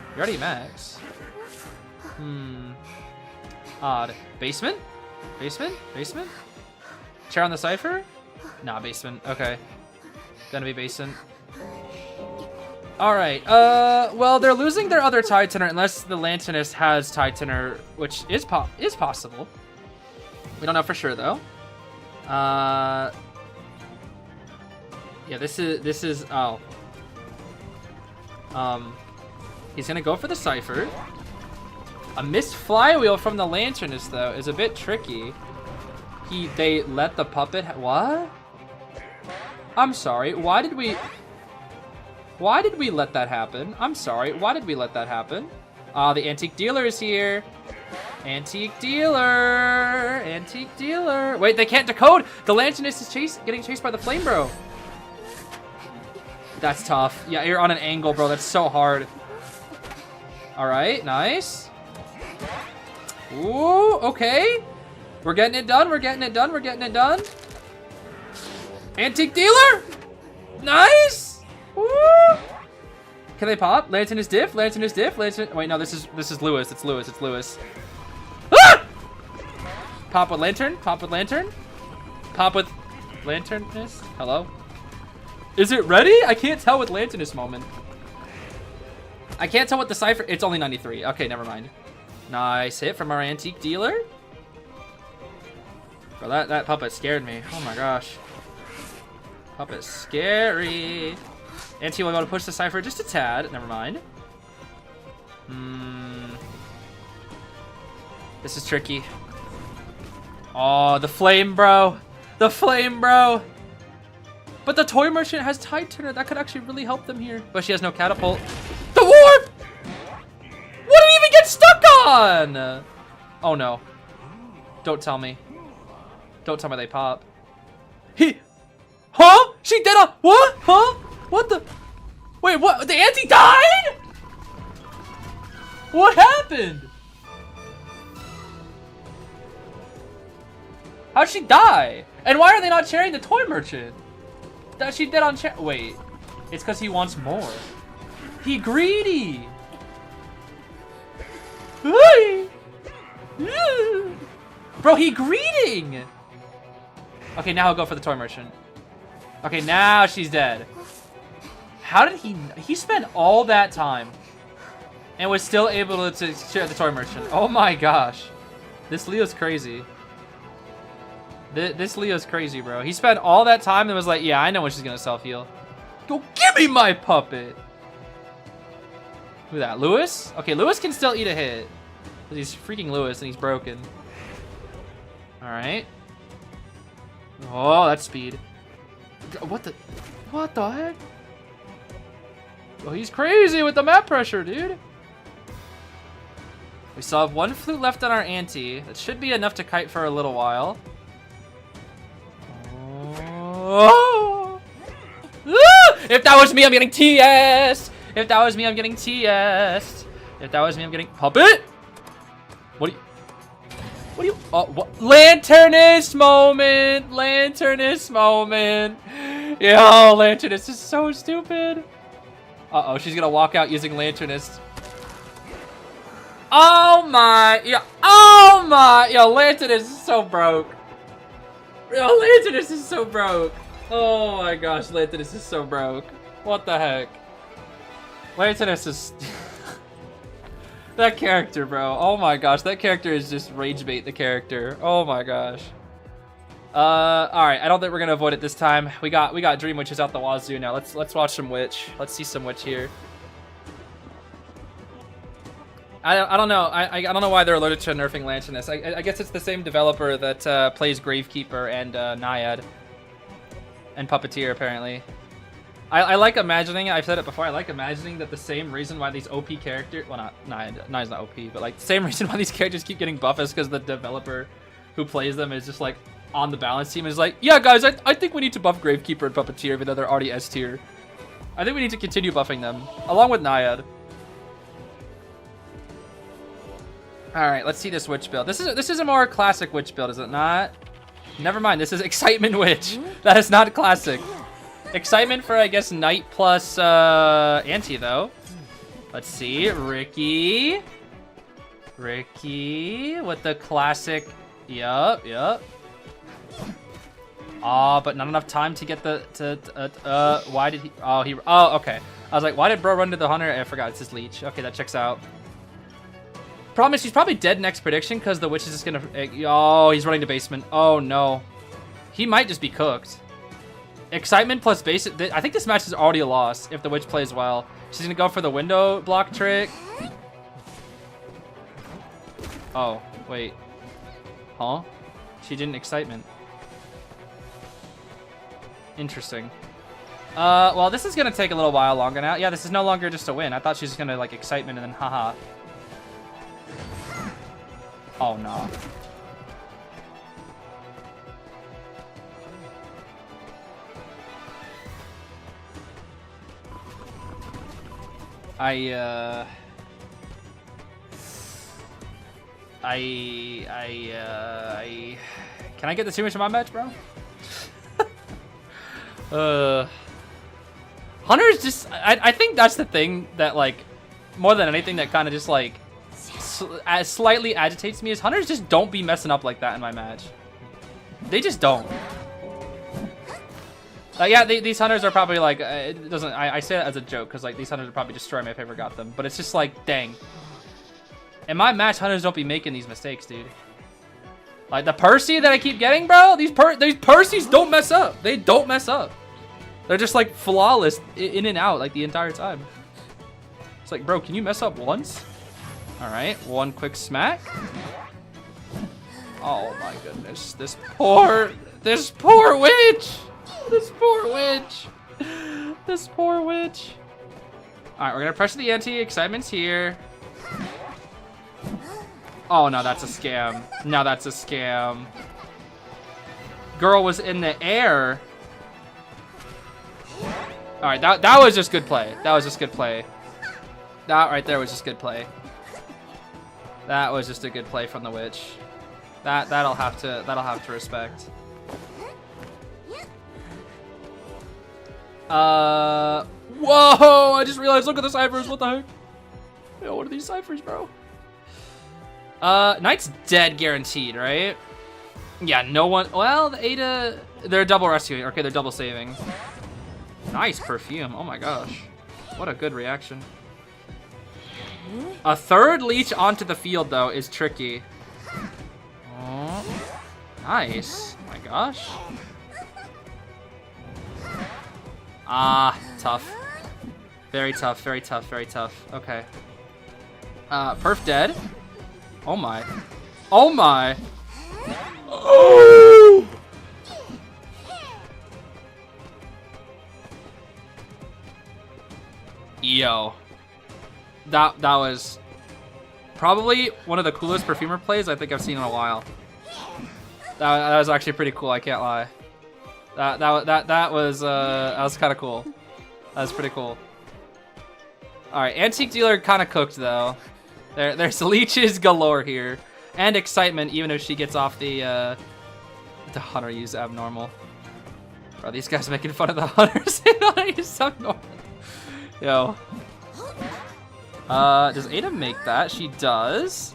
S1: You're already max. Odd. Basement? Basement? Basement? Chair on the Cypher? Nah, basement. Okay. Gonna be basement. Alright, well, they're losing their other Titaner unless the Lanternus has Titaner, which is possible. We don't know for sure, though. Yeah, this is, oh. He's gonna go for the Cypher. A missed flywheel from the Lanternus, though, is a bit tricky. They let the puppet, what? I'm sorry, why did we let that happen? I'm sorry, why did we let that happen? The Antique Dealer is here. Antique Dealer! Antique Dealer! Wait, they can't decode! The Lanternus is getting chased by the Flame Bro. That's tough. Yeah, you're on an angle, bro. That's so hard. Alright, nice. Ooh, okay. We're getting it done, we're getting it done, we're getting it done. Antique Dealer! Nice! Woo! Can they pop? Lanternus diff, Lanternus diff, Lantern. Wait, no, this is Lewis. It's Lewis. It's Lewis. Ah! Pop with Lantern. Pop with Lantern. Pop with Lanternus. Hello. Is it ready? I can't tell with Lanternus moment. I can't tell what the Cypher. It's only 93. Okay, never mind. Nice hit from our Antique Dealer. Bro, that puppet scared me. Oh my gosh. Puppet's scary. Anti will go to push the Cypher just a tad. Never mind. This is tricky. Oh, the Flame Bro. The Flame Bro. But the Toy Merchant has Titaner. That could actually really help them here. But she has no catapult. The Warp! What did he even get stuck on? Oh no. Don't tell me. Don't tell me they pop. Huh? She did a, what? Huh? What the? Wait, what? The Auntie died? What happened? How'd she die? And why are they not sharing the Toy Merchant? That she did on wait, it's because he wants more. He greedy. Bro, he greeting. Okay, now I'll go for the Toy Merchant. Okay, now she's dead. How did he spent all that time and was still able to share the Toy Merchant? Oh my gosh. This Leo's crazy. This Leo's crazy, bro. He spent all that time and was like, yeah, I know when she's gonna self-heal. Go give me my puppet. Who that, Lewis? Okay, Lewis can still eat a hit. Because he's freaking Lewis and he's broken. Alright. Oh, that's speed. What the heck? Oh, he's crazy with the map pressure, dude. We still have one flute left on our ante. That should be enough to kite for a little while. Oh. If that was me, I'm getting TS. If that was me, I'm getting TS. If that was me, I'm getting puppet. What do you? Oh, what? Lanternus moment. Lanternus moment. Yo, Lanternus is so stupid. Uh-oh, she's gonna walk out using Lanternus. Oh my, yeah, oh my, yo, Lanternus is so broke. Yo, Lanternus is so broke. Oh my gosh, Lanternus is so broke. What the heck? Lanternus is... that character, bro. Oh my gosh, that character is just rage bait the character. Oh my gosh. Alright, I don't think we're gonna avoid it this time. We got Dream Witches out the wazoo now. Let's watch some Witch. Let's see some Witch here. I don't know. I don't know why they're allergic to nerfing Lanternus. I guess it's the same developer that plays Gamekeeper and Naiad and Puppeteer apparently. I like imagining, I've said it before, I like imagining that the same reason why these OP characters, well, not Naiad's not OP, but like the same reason why these characters keep getting buff is because the developer who plays them is just like on the balance team is like, yeah guys, I think we need to buff Gravekeeper and Puppeteer even though they're already S tier. I think we need to continue buffing them, along with Naiad. Alright, let's see this witch build. This is a more classic witch build, is it not? Never mind, this is Excitement Witch. That is not classic. Excitement for, I guess, Knight plus Anti, though. Let's see. Ricky with the classic. Yup. Oh, but not enough time to get the. Why did he? Oh, okay. I was like, why did bro run to the hunter? I forgot. It's his leech. Okay, that checks out. Problem is, he's probably dead next prediction because the witch is just gonna. Oh, he's running to basement. Oh, no. He might just be cooked. Excitement plus base. I think this match is already a loss if the witch plays well. She's gonna go for the window block trick. Oh, wait. Huh? She didn't excitement. Interesting. Well, this is gonna take a little while longer now. Yeah, this is no longer just a win. I thought she was gonna like excitement and then haha. Oh no. Can I get the teammates in my match, bro? Hunter's just, I think that's the thing that, like, more than anything that kind of just, like, slightly agitates me is Hunters just don't be messing up like that in my match. They just don't. Yeah, these Hunters are probably, like, it doesn't, I say that as a joke, because, like, these Hunters are probably destroying me if I ever got them. But it's just like, dang. In my match, Hunters don't be making these mistakes, dude. Like, the Percy that I keep getting, bro, these Percys don't mess up. They don't mess up. They're just, like, flawless in and out, like, the entire time. It's like, bro, can you mess up once? All right, one quick smack. Oh, my goodness. This poor witch. This poor witch. This poor witch. All right, we're going to pressure the anti. Excitement's here. Oh, no, that's a scam. No, that's a scam. Girl was in the air. All right, that was just good play. That was just good play. That right there was just good play. That was just a good play from the witch. That'll have to respect. Whoa! I just realized. Look at the ciphers. What the heck? Yo, what are these ciphers, bro? Knight's dead, guaranteed, right? Yeah, no one. Well, the Ada, they're double rescuing. Okay, they're double saving. Nice perfume. Oh my gosh, what a good reaction. A third leech onto the field though is tricky. Oh, nice. Oh my gosh. Ah, tough. Very tough. Very tough. Very tough. Okay. Perf dead. Oh my. Oh my. Oh! Yo. That was probably one of the coolest perfumer plays I think I've seen in a while. That was actually pretty cool, I can't lie. That was kind of cool. That was pretty cool. All right, Antique Dealer kind of cooked though. There's leeches galore here, and excitement even if she gets off the hunter use abnormal. Bro, these guys making fun of the hunters. Hunter use abnormal. Yo. Does Ada make that? She does.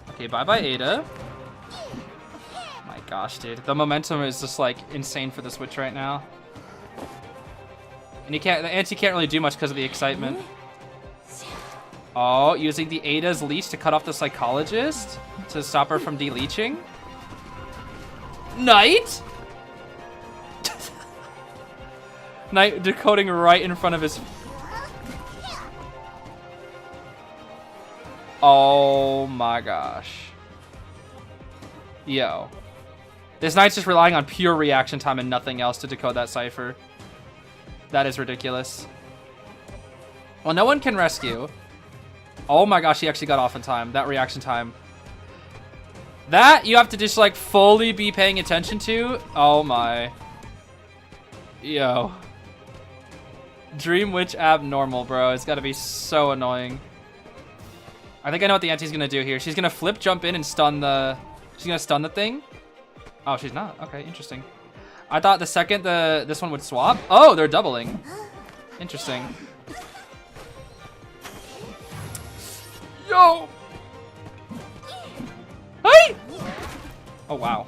S1: Okay, bye-bye, Ada. My gosh, dude. The momentum is just, like, insane for the Switch right now. And the anti can't really do much because of the excitement. Oh, using the Ada's leech to cut off the psychologist to stop her from deleeching. Knight? Knight decoding right in front of his... Oh my gosh. Yo. This Knight's just relying on pure reaction time and nothing else to decode that cipher. That is ridiculous. Well, no one can rescue. Oh my gosh, he actually got off in time. That reaction time. That you have to just like fully be paying attention to. Oh my. Yo. Dream Witch abnormal, bro. It's gotta be so annoying. I think I know what the auntie's gonna do here. She's gonna flip, jump in, and stun the... She's gonna stun the thing. Oh, she's not. Okay, interesting. I thought the second this one would swap. Oh, they're doubling. Interesting. Yo! Hey! Oh, wow.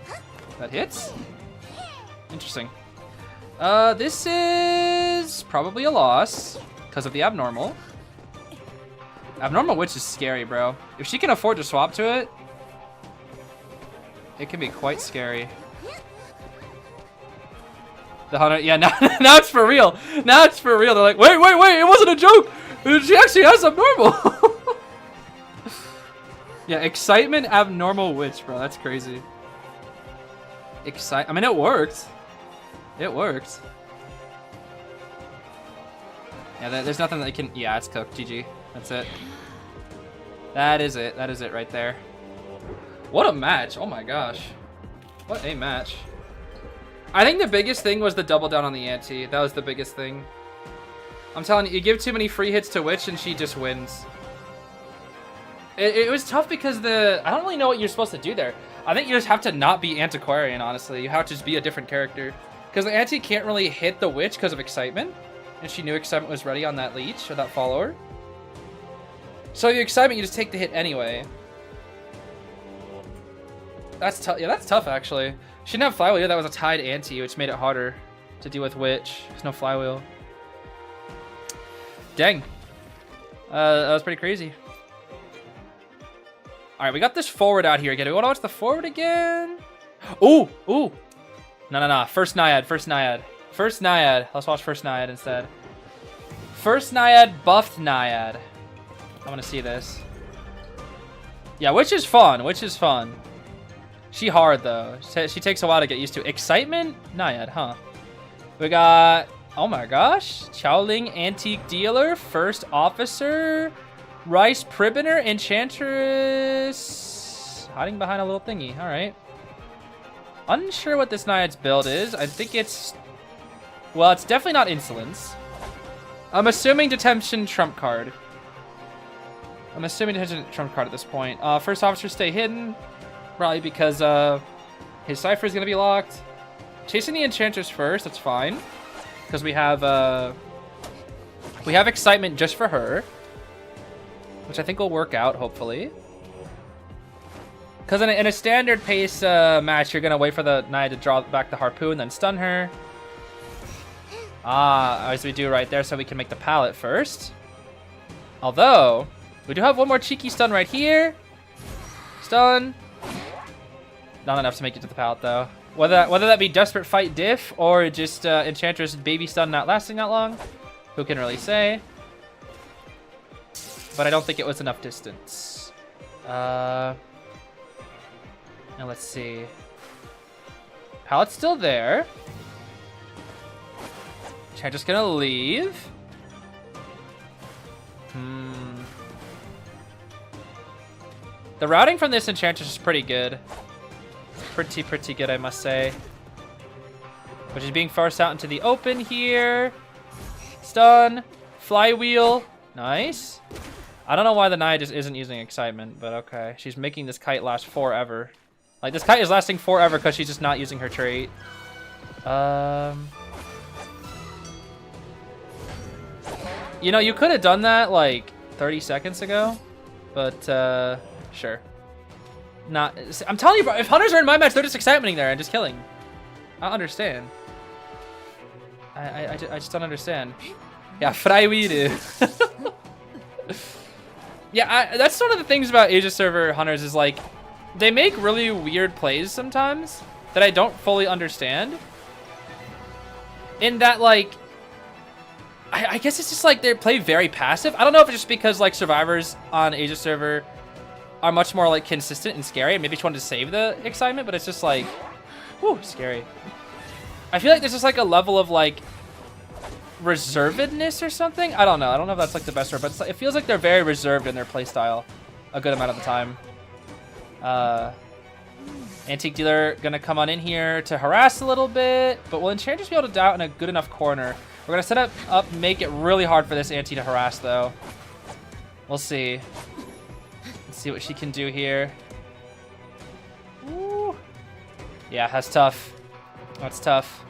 S1: That hits? Interesting. This is probably a loss because of the abnormal. Abnormal Witch is scary, bro. If she can afford to swap to it, it can be quite scary. The hunter, yeah, now it's for real. Now it's for real. They're like, wait, it wasn't a joke. She actually has abnormal. Yeah, excitement, abnormal witch, bro. That's crazy. I mean, it worked. It worked. Yeah, there's nothing that can... Yeah, it's cooked. GG. That's it. That is it. That is it right there. What a match. Oh my gosh. What a match. I think the biggest thing was the double down on the ante. That was the biggest thing. I'm telling you, you give too many free hits to Witch and she just wins. It was tough because I don't really know what you're supposed to do there. I think you just have to not be Antiquarian, honestly. You have to just be a different character. Because the Ante can't really hit the Witch because of Excitement. And she knew Excitement was ready on that leech, or that follower. So your Excitement, you just take the hit anyway. That's tough. Yeah, that's tough, actually. She didn't have Flywheel. That was a tied Ante, which made it harder to deal with Witch. There's no Flywheel. Dang. That was pretty crazy. All right, we got this forward out here again. Do we want to watch the forward again? Ooh, ooh. No. First Naiad, first Naiad. First Naiad. Let's watch first Naiad instead. First Naiad, buffed Naiad. I want to see this. Yeah, which is fun, which is fun. She hard, though. She takes a while to get used to. Excitement? Naiad, huh? We got, oh my gosh. Chowling Antique Dealer, First Officer, Rice Pribiner, Enchantress. Hiding behind a little thingy. All right. Unsure what this Naiad's build is. I think it's... Well, it's definitely not Insolence. I'm assuming Detention Trump card. I'm assuming Detention Trump card at this point. First Officer stay hidden. Probably because his Cypher is going to be locked. Chasing the Enchantress first. That's fine. Because we have Excitement just for her. Which I think will work out, hopefully. Because in a standard pace match, you're going to wait for the Naiad to draw back the Harpoon, then stun her. As we do right there, so we can make the pallet first. Although, we do have one more cheeky stun right here. Stun. Not enough to make it to the pallet, though. Whether that be Desperate Fight diff, or just Enchantress baby stun not lasting that long, who can really say? But I don't think it was enough distance. Now let's see. Pallet's still there. Enchantress gonna leave. The routing from this Enchantress is pretty good. Pretty good, I must say. Which is being forced out into the open here. Stun. Flywheel. Nice. I don't know why the Naiad just isn't using Excitement, but okay. She's making this kite last forever. Like, this kite is lasting forever because she's just not using her trait. You know, you could have done that, like, 30 seconds ago. But, sure. I'm telling you, bro, if Hunters are in my match, they're just Excitementing there and just killing. I don't understand. I just don't understand. Yeah, Freiwilde. Yeah, that's one of the things about Asia server Hunters is, like, they make really weird plays sometimes that I don't fully understand. In that, like, I guess it's just like they play very passive. I don't know if it's just because, like, survivors on Asia server are much more, like, consistent and scary. Maybe just wanted to save the excitement, but it's just like, whew, scary. I feel like there's just like a level of, like, reservedness or something. I don't know. I don't know if that's like the best word, but it's like, it feels like they're very reserved in their playstyle a good amount of the time. Antique Dealer gonna come on in here to harass a little bit, but will Enchantress be able to doubt in a good enough corner? We're gonna set up, make it really hard for this Anti to harass though. We'll see. Let's see what she can do here. Ooh. Yeah, that's tough. That's tough.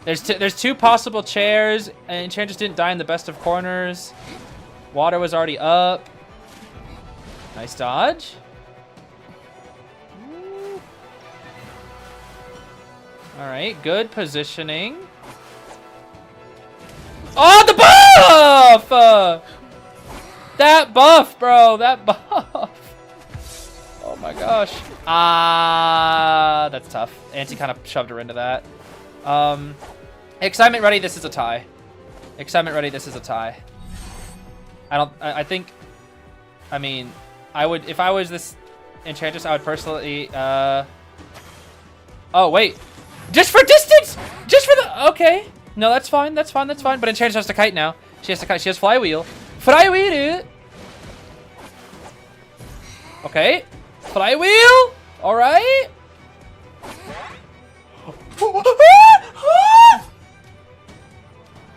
S1: There's two possible chairs, and Enchantress didn't die in the best of corners. Water was already up. Nice dodge. All right, good positioning. Oh, the buff! That buff, bro, that buff. Oh my gosh. That's tough. Auntie kind of shoved her into that. Excitement ready, this is a tie. Excitement ready, this is a tie. I think, I mean, I would, if I was this Enchantress, I would personally, oh, wait. Just for distance! Just for the, okay. No, that's fine, that's fine, that's fine. But Enchantress has to kite now. She has to kite, she has flywheel. Flywheel! Okay. Flywheel! Alright.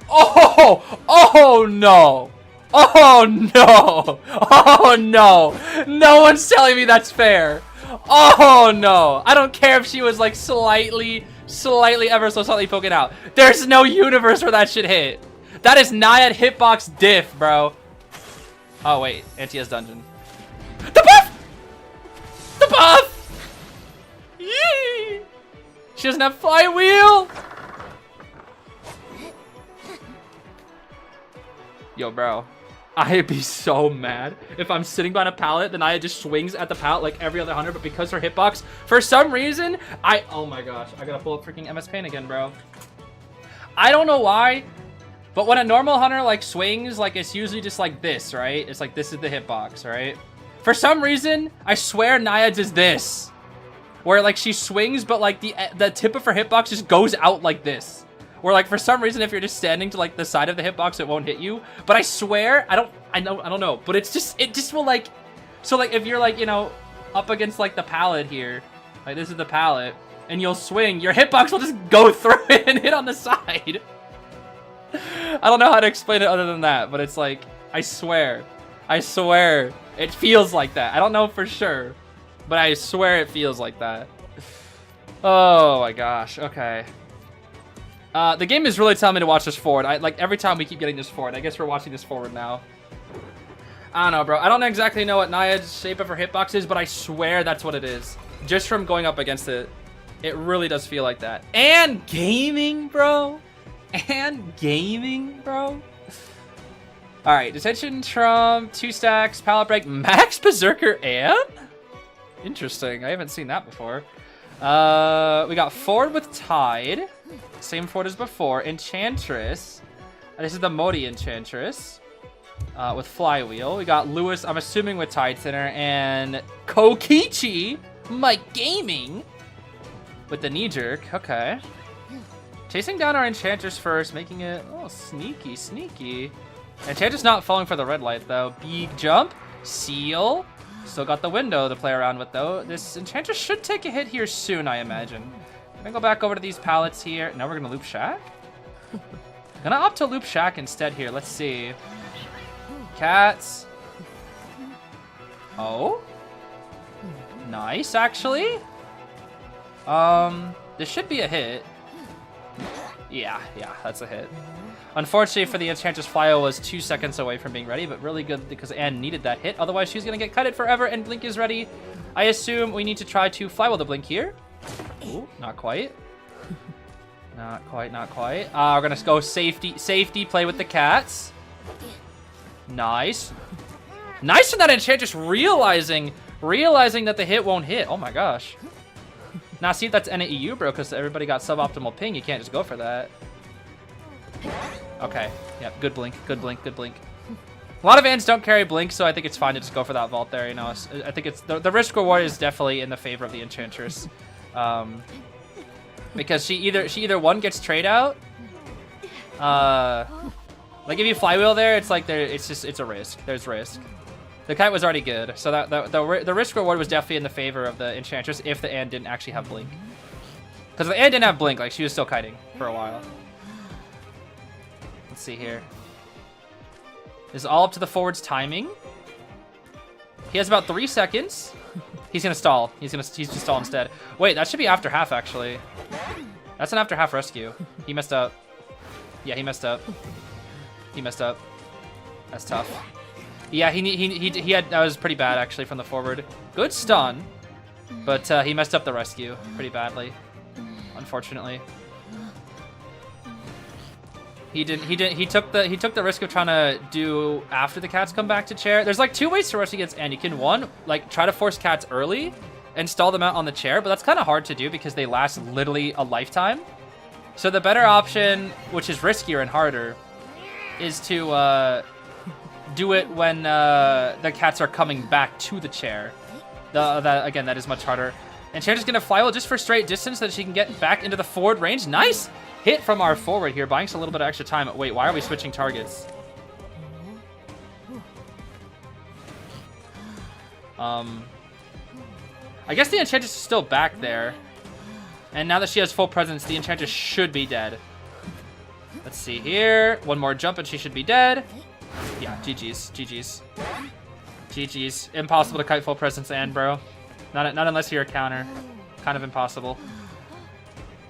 S1: Oh! Oh no! Oh no! Oh no! No one's telling me that's fair. Oh no! I don't care if she was like slightly, ever so slightly poking out. There's no universe where that should hit. That is Naiad hitbox diff, bro. Oh wait, Antia's dungeon. The buff! The buff! Yee! She doesn't have flywheel. Yo, bro. I'd be so mad if I'm sitting behind a pallet, then Naiad just swings at the pallet like every other hunter, but because her hitbox, for some reason, oh my gosh, I gotta pull up freaking MS Paint again, bro. I don't know why, but when a normal hunter like swings, like it's usually just like this, right? It's like this is the hitbox, right? For some reason, I swear Naiad's is this, where like she swings, but like the tip of her hitbox just goes out like this. Where like for some reason if you're just standing to like the side of the hitbox it won't hit you. But I swear I don't know. But it just will like, so like if you're like, you know, up against like the pallet here, like this is the pallet, and you'll swing, your hitbox will just go through it and hit on the side. I don't know how to explain it other than that, but it's like I swear it feels like that. I don't know for sure, but I swear it feels like that. Oh my gosh. Okay. The game is really telling me to watch this forward. Like every time we keep getting this forward. I guess we're watching this forward now. I don't know, bro. I don't exactly know what Naiad's shape of her hitbox is, but I swear that's what it is. Just from going up against it, it really does feel like that. And gaming, bro. And gaming, bro. All right, detention, trump, 2 stacks, pallet break, max berserker, and interesting. I haven't seen that before. We got forward with tide. Same forward as before. Enchantress. This is the Modi Enchantress. With flywheel. We got Lewis, I'm assuming with tide thinner, and Kokichi, Mike Gaming, with the knee jerk. Okay. Chasing down our Enchantress first, making it sneaky, sneaky. Enchantress not falling for the red light though. Big jump, seal. Still got the window to play around with though. This Enchantress should take a hit here soon, I imagine. I'm gonna go back over to these pallets here. Now we're gonna loop Shack. Gonna opt to loop Shack instead here. Let's see. Cats. Oh. Nice, actually. This should be a hit. Yeah, that's a hit. Unfortunately for the Enchantress, Flyo was 2 seconds away from being ready, but really good because Anne needed that hit. Otherwise, she's gonna get cutted forever, and Blink is ready. I assume we need to try to flywheel the Blink here. Ooh, not quite. Not quite, not quite. We're gonna go safety, play with the cats. Nice. Nice from that Enchantress realizing that the hit won't hit. Oh my gosh. Now see if that's NAEU, bro, because everybody got suboptimal ping. You can't just go for that. Okay. Yep, good blink, good blink, good blink. A lot of Vans don't carry blink, so I think it's fine to just go for that vault there, you know. I think it's the risk reward is definitely in the favor of the Enchantress. Because she either one gets trade out, Like if you flywheel there, it's like it's a risk. There's risk. The kite was already good, so the risk reward was definitely in the favor of the Enchantress if the Anne didn't actually have blink. Because the Anne didn't have blink, like she was still kiting for a while. Let's see here. This is all up to the forward's timing. He has about 3 seconds. He's gonna stall. He's gonna stall instead. Wait, that should be after half actually. That's an after half rescue. He messed up. Yeah, he messed up. He messed up. That's tough. Yeah, he had that was pretty bad actually from the forward. Good stun, but he messed up the rescue pretty badly, unfortunately. He took the risk of trying to do after the cats come back to chair. There's like 2 ways to rush against Anne. You can one, like try to force cats early and stall them out on the chair, but that's kind of hard to do because they last literally a lifetime. So the better option, which is riskier and harder, is to do it when the cats are coming back to the chair. Again, that is much harder. And Chair's gonna flywheel just for straight distance so that she can get back into the forward range. Nice hit from our forward here, buying us a little bit of extra time. Wait, why are we switching targets? I guess the Enchantress is still back there. And now that she has full presence, the Enchantress should be dead. Let's see here. One more jump and she should be dead. Yeah, GG's. GG's. GG's. Impossible to kite full presence, Anne, bro. Not unless you're a counter. Kind of impossible.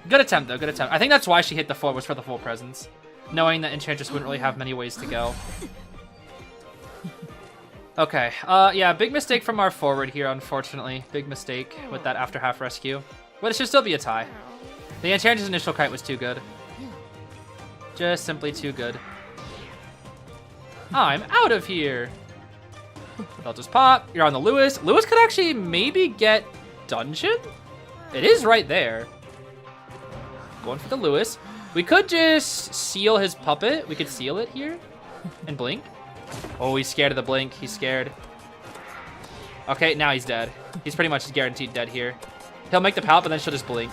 S1: Good attempt, though. Good attempt. I think that's why she hit the forward, was for the full presence. Knowing that Enchantress wouldn't really have many ways to go. Okay. Yeah, big mistake from our forward here, unfortunately. Big mistake with that after half rescue. But it should still be a tie. The Enchantress' initial kite was too good. Just simply too good. I'm out of here. They'll just pop. You're on the Lewis. Lewis could actually maybe get dungeon? It is right there. Going for the Lewis. We could just seal his puppet. We could seal it here and blink. Oh, he's scared of the blink. He's scared. Okay, now he's dead. He's pretty much guaranteed dead here. He'll make the pallet, but then she'll just blink.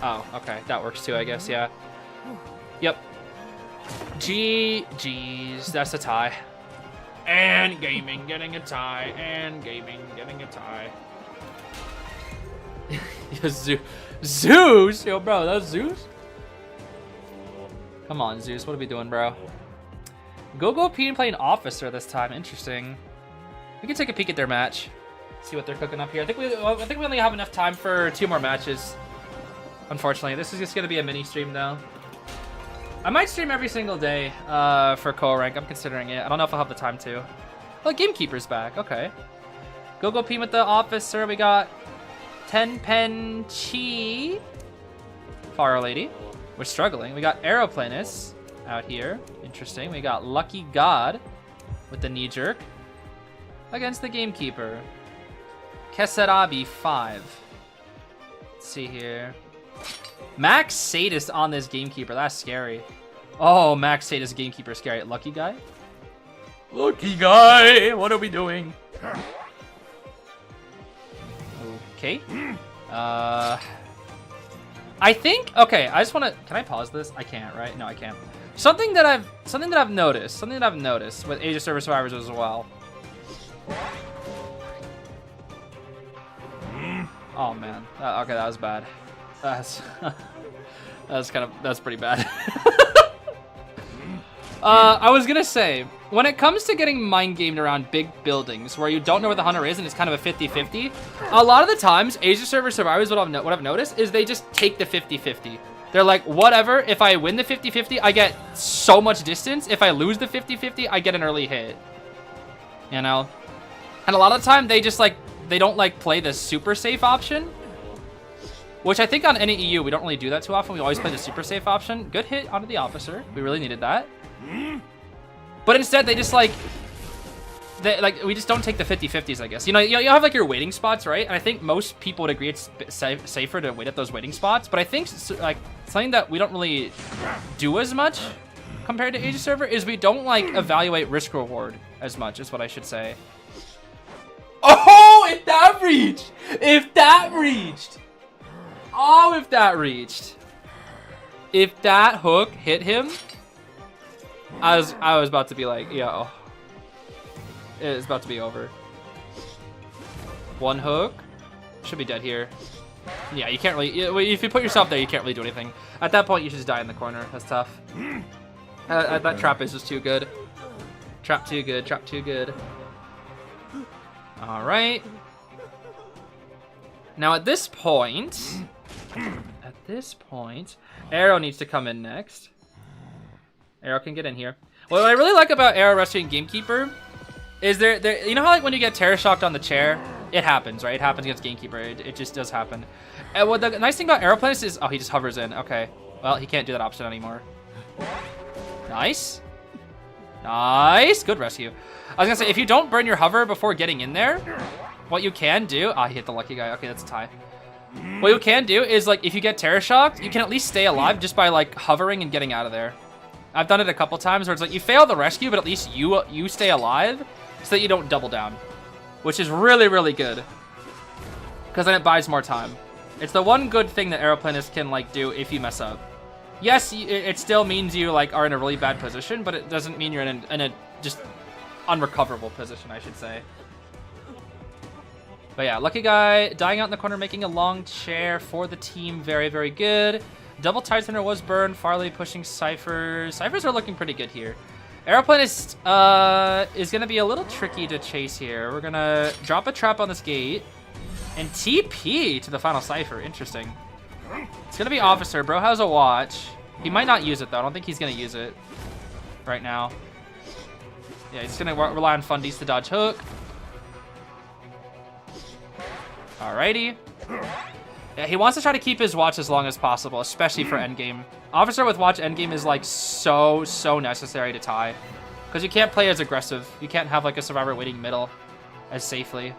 S1: Oh, okay. That works too, I guess. Yeah. Yep. GG's. That's a tie. And gaming getting a tie. And gaming getting a tie. Zeus? Yo, bro, that's Zeus? Come on, Zeus. What are we doing, bro? Go P and play an officer this time. Interesting. We can take a peek at their match. See what they're cooking up here. I think we only have enough time for 2 more matches. Unfortunately, this is just gonna be a mini stream though. I might stream every single day for COA rank. I'm considering it. I don't know if I'll have the time to. Oh, Gamekeeper's back. Okay. Go P with the officer. We got Tenpen Chi. Fire Lady. We're struggling. We got Aeroplanus out here. Interesting. We got Lucky God with the knee jerk against the Gamekeeper. Kesarabi 5. Let's see here. Max Sadist on this Gamekeeper. That's scary. Oh, Max Sadist Gamekeeper scary. Lucky Guy? Lucky Guy! What are we doing? Okay. I think, okay, I just want to, can I pause this? I can't, right? No, I can't. Something that I've noticed with Age of Server Survivors as well. Oh man. Okay, that was bad. That's that's pretty bad. I was gonna say, when it comes to getting mind gamed around big buildings where you don't know where the hunter is and it's kind of a 50-50, a lot of the times Age of Server Survivors, what I've noticed is they just take the 50-50. They're like, whatever, if I win the 50-50, I get so much distance. If I lose the 50-50, I get an early hit. You know? And a lot of the time they just like, they don't like play the super safe option, which I think on any EU, we don't really do that too often. We always play the super safe option. Good hit onto the officer. We really needed that. But instead they just like, we just don't take the 50-50s, I guess. You know, you have like your waiting spots, right? And I think most people would agree it's safer to wait at those waiting spots. But I think like something that we don't really do as much compared to Age of Server is we don't like evaluate risk reward as much, is what I should say. Oh, if that reached! If that reached! Oh, if that reached! If that hook hit him, I was about to be like, yo, it's about to be over. One hook, should be dead here. Yeah, you can't really, if you put yourself there, you can't really do anything. At that point, you should just die in the corner. That's tough. That trap is just too good. Trap too good, trap too good. All right. Now at this point, Arrow needs to come in next. Arrow can get in here. What I really like about Arrow rescuing Gamekeeper is you know how like when you get terror shocked on the chair, it happens, right? It happens against Gamekeeper. It just does happen. And what the nice thing about Aeroplanist is, oh, he just hovers in. Okay. Well, he can't do that option anymore. Nice. Nice. Good rescue. I was gonna say, if you don't burn your hover before getting in there, what you can do, he hit the lucky guy. Okay, that's a tie. What you can do is like, if you get terror shocked, you can at least stay alive just by like hovering and getting out of there. I've done it a couple times where it's like you fail the rescue, but at least you stay alive so that you don't double down, which is really, really good because then it buys more time. It's the one good thing that Aeroplanists can like do if you mess up. Yes, it still means you like are in a really bad position, but it doesn't mean you're in a just unrecoverable position, I should say. But yeah, lucky guy dying out in the corner, making a long chair for the team. Very, very good. Double Tide Thunder was burned. Farley pushing Cyphers. Cyphers are looking pretty good here. Aeroplanist is going to be a little tricky to chase here. We're going to drop a trap on this gate and TP to the final Cypher. Interesting. It's going to be Officer. Bro has a watch. He might not use it, though. I don't think he's going to use it right now. Yeah, he's going to rely on Fundies to dodge hook. Alrighty. Yeah, he wants to try to keep his watch as long as possible, especially for endgame. Officer with watch endgame is like so necessary to tie. Because you can't play as aggressive. You can't have like a survivor waiting middle as safely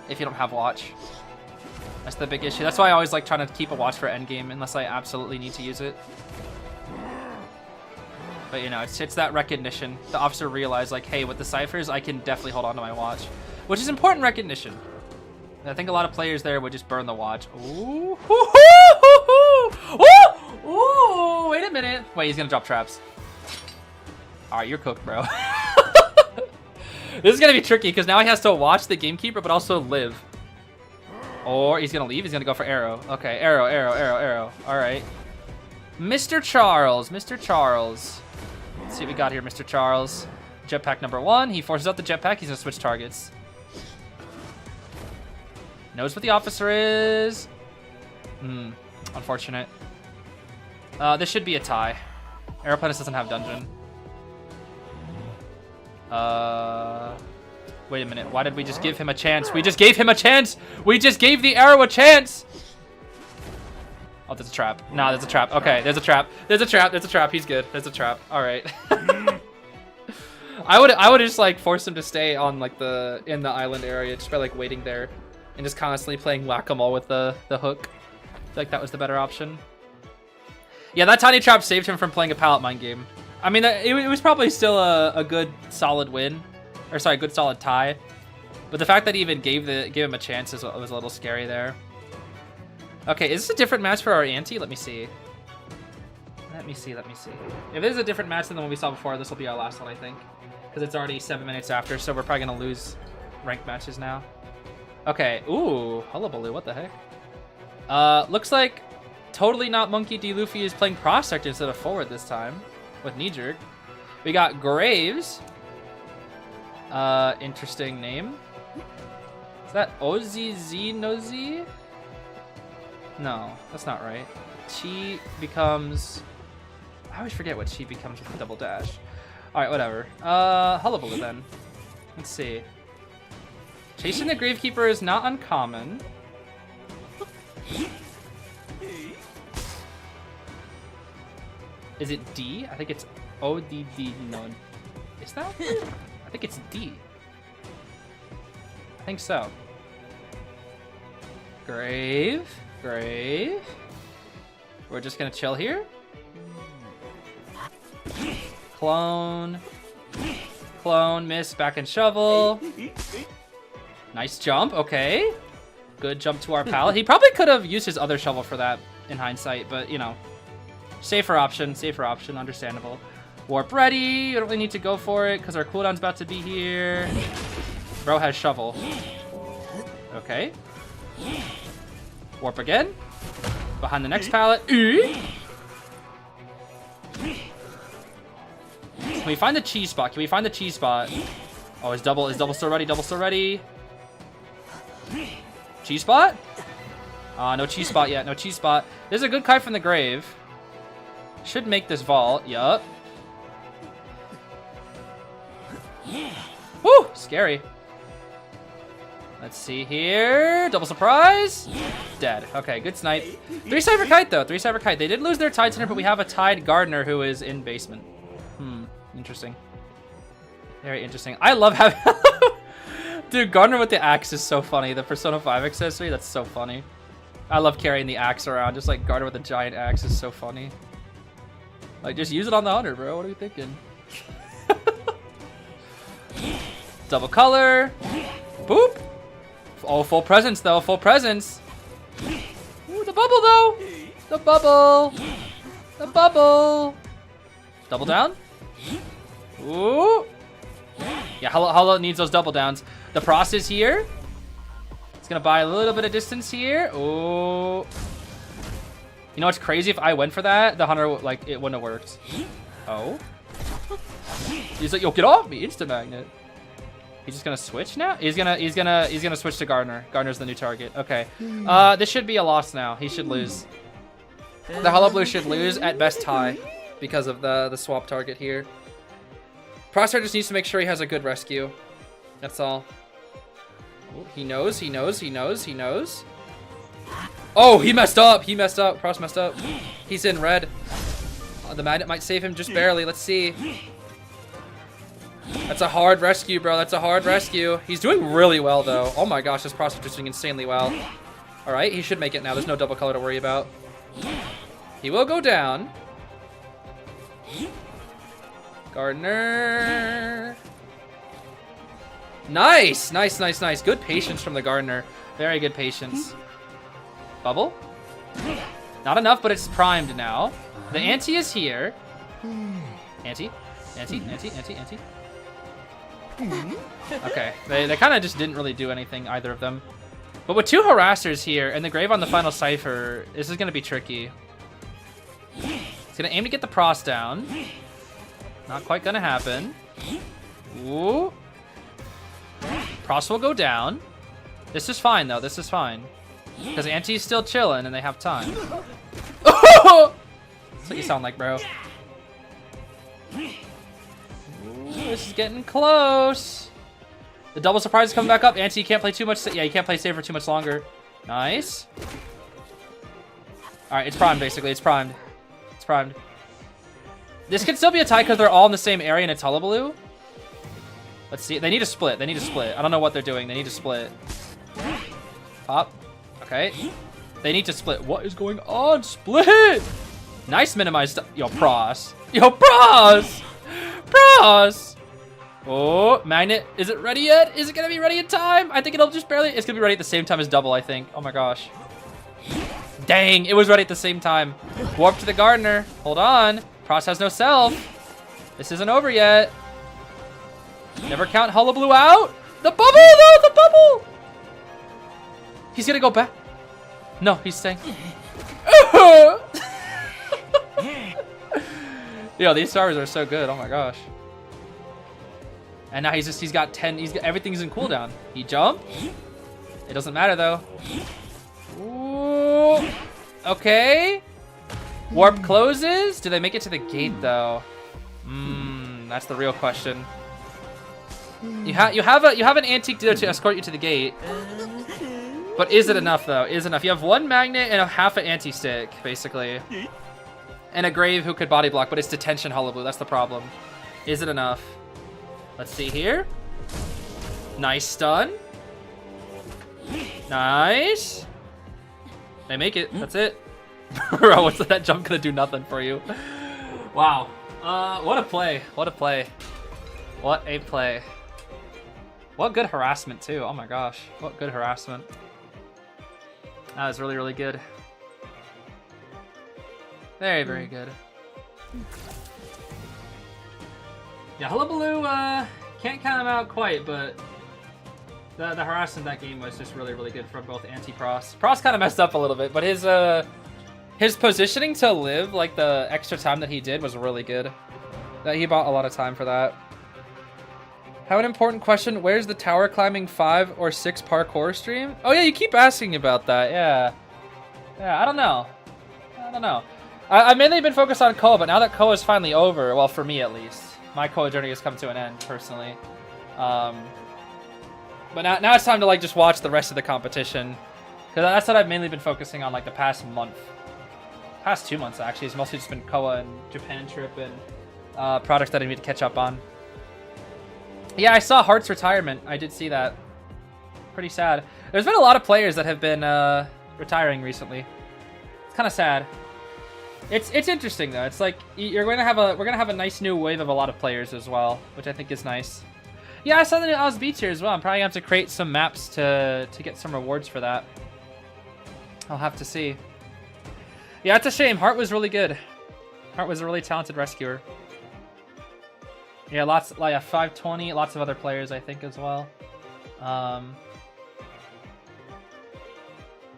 S1: if you don't have watch. That's the big issue. That's why I always like trying to keep a watch for endgame unless I absolutely need to use it. But you know, it's that recognition. The officer realized like, hey, with the Cyphers, I can definitely hold on to my watch. Which is important recognition. I think a lot of players there would just burn the watch. Ooh. Ooh. Wait a minute. Wait, he's gonna drop traps. Alright, you're cooked, bro. This is gonna be tricky because now he has to watch the Gamekeeper but also live. Or he's gonna leave, he's gonna go for Arrow. Okay, Arrow. Alright. Mr. Charles. Let's see what we got here, Mr. Charles. Jetpack number 1. He forces out the jetpack, he's gonna switch targets. Knows what the officer is. Unfortunate. This should be a tie. Aeroplanist doesn't have dungeon. Wait a minute. Why did we just give him a chance? We just gave him a chance! We just gave the Arrow a chance! Oh, there's a trap. Nah, there's a trap. Okay, there's a trap. There's a trap. He's good. There's a trap. All right. I would just like force him to stay on like in the island area just by like waiting there. And just constantly playing whack-a-mole with the hook. I feel like that was the better option. Yeah, that tiny trap saved him from playing a pallet mine game. I mean, it was probably still a good, solid win. Or sorry, good, solid tie. But the fact that he even gave him a chance was a little scary there. Okay, is this a different match for our ante? Let me see. Let me see. If this is a different match than the one we saw before, this will be our last one, I think. Because it's already 7 minutes after, so we're probably going to lose ranked matches now. Okay, ooh, hullabaloo, what the heck? Looks like totally not Monkey D. Luffy is playing Prospect instead of Forward this time with Knee Jerk. We got Graves. Interesting name. Is that Ozzy Nozy? No, that's not right. Chi becomes... I always forget what Chi becomes with the double dash. Alright, whatever. Hullabaloo then. Let's see. Chasing the Gravekeeper is not uncommon. Is it D? I think it's O-D-D. No. Is that? I think it's D. I think so. Grave. We're just gonna chill here. Clone, miss, back and shovel. Nice jump, okay. Good jump to our pallet. He probably could have used his other shovel for that in hindsight, but you know, Safer option, understandable. Warp ready. You don't really need to go for it because our cooldown's about to be here. Bro has shovel. Okay. Warp again. Behind the next pallet. Can we find the cheese spot? Can we find the cheese spot? Oh, is double still ready? Double still ready? Cheese spot? No cheese spot yet. No cheese spot. There's a good kite from the grave. Should make this vault. Yup. Woo! Scary. Let's see here. Double surprise. Dead. Okay, good snipe. 3 cyber kite though. 3 cyber kite. They did lose their tide center, but we have a tied gardener who is in basement. Interesting. Very interesting. I love having... Dude, gardener with the axe is so funny. The Persona 5 accessory, that's so funny. I love carrying the axe around. Just like gardener with a giant axe is so funny. Like, just use it on the hunter, bro. What are you thinking? Double color. Boop. Oh, full presence, though. Full presence. Ooh, the bubble, though. The bubble. The bubble. Double down. Ooh. Yeah, Hello needs those double downs. The Prost is here. It's going to buy a little bit of distance here. Ooh. You know what's crazy? If I went for that, the hunter, like, it wouldn't have worked. Oh. He's like, yo, get off me. Instant magnet. He's just gonna switch now? He's gonna switch to Gardener. Gardener's the new target. Okay. This should be a loss now. He should lose. The Hollow Blue should lose, at best tie, because of the swap target here. Prostar just needs to make sure he has a good rescue. That's all. Oh, he knows. Oh, he messed up. Prost messed up. He's in red. The magnet might save him just barely. Let's see. That's a hard rescue, bro. That's a hard rescue. He's doing really well, though. Oh my gosh, this Prost is doing insanely well. All right, he should make it now. There's no double color to worry about. He will go down. Gardener. Nice. Good patience from the Gardener. Very good patience. Bubble. Not enough, but it's primed now. The ante is here. Ante. Okay, they kind of just didn't really do anything, either of them. But with 2 harassers here and the grave on the final cipher, this is going to be tricky. He's going to aim to get the Prost down. Not quite going to happen. Ooh. Prost will go down. This is fine, though. This is fine. Because Auntie's still chilling and they have time. Oh! That's what you sound like, bro. Ooh, this is getting close. The double surprise is coming back up. Auntie, you can't play too much. Yeah, you can't play safe for too much longer. Nice. All right, it's primed, basically. It's primed. It's primed. This could still be a tie because they're all in the same area and it's hullabaloo. Let's see. They need to split. They need to split. I don't know what they're doing. They need to split. Pop. Okay. They need to split. What is going on? Split! Nice minimized. Yo, Pros. Yo, Pros! Pros! Oh, magnet. Is it ready yet? Is it going to be ready in time? I think it'll just barely... It's going to be ready at the same time as double, I think. Oh my gosh. Dang, it was ready at the same time. Warp to the Gardener. Hold on. Pros has no self. This isn't over yet. Never count Hullabaloo out. The bubble, though! The bubble! He's going to go back. No, he's staying. Yo, these stars are so good. Oh my gosh. And now he's got 10. Everything's in cooldown. He jumped. It doesn't matter though. Ooh. Okay. Warp closes. Do they make it to the gate though? That's the real question. You have an antique to escort you to the gate. But is it enough though? Is it enough? You have 1 magnet and a half an anti-stick, basically. And a grave who could body block, but it's detention Hullabaloo. That's the problem. Is it enough? Let's see here. Nice stun. Nice. They make it. That's it. Bro, what's that jump gonna do? Nothing for you. Wow. What a play. What a play. What a play. What good harassment too. Oh my gosh. What good harassment. That was really, really good. Very, very good. Yeah, Hullabaloo, can't count him out quite, but the harassment that game was just really, really good from both anti-Pross. Pross kind of messed up a little bit, but his positioning to live, like the extra time that he did, was really good. That he bought a lot of time for that. How an important question, where's the tower climbing 5 or 6 parkour stream? Oh yeah, you keep asking about that, yeah. Yeah, I don't know. I've mainly been focused on COA, but now that COA is finally over, well, for me at least, my COA journey has come to an end, personally. But now it's time to like just watch the rest of the competition, because that's what I've mainly been focusing on like the past month. Past 2 months, actually. It's mostly just been COA and Japan trip and products that I need to catch up on. Yeah, I saw Hart's retirement. I did see that. Pretty sad. There's been a lot of players that have been retiring recently. It's kind of sad. It's interesting though. It's like we're gonna have a nice new wave of a lot of players as well, which I think is nice. Yeah, I saw the new Oz Beach here as well. I'm probably gonna have to create some maps to get some rewards for that. I'll have to see. Yeah, it's a shame. Hart was really good. Hart was a really talented rescuer. Yeah, lots like 520, lots of other players I think as well.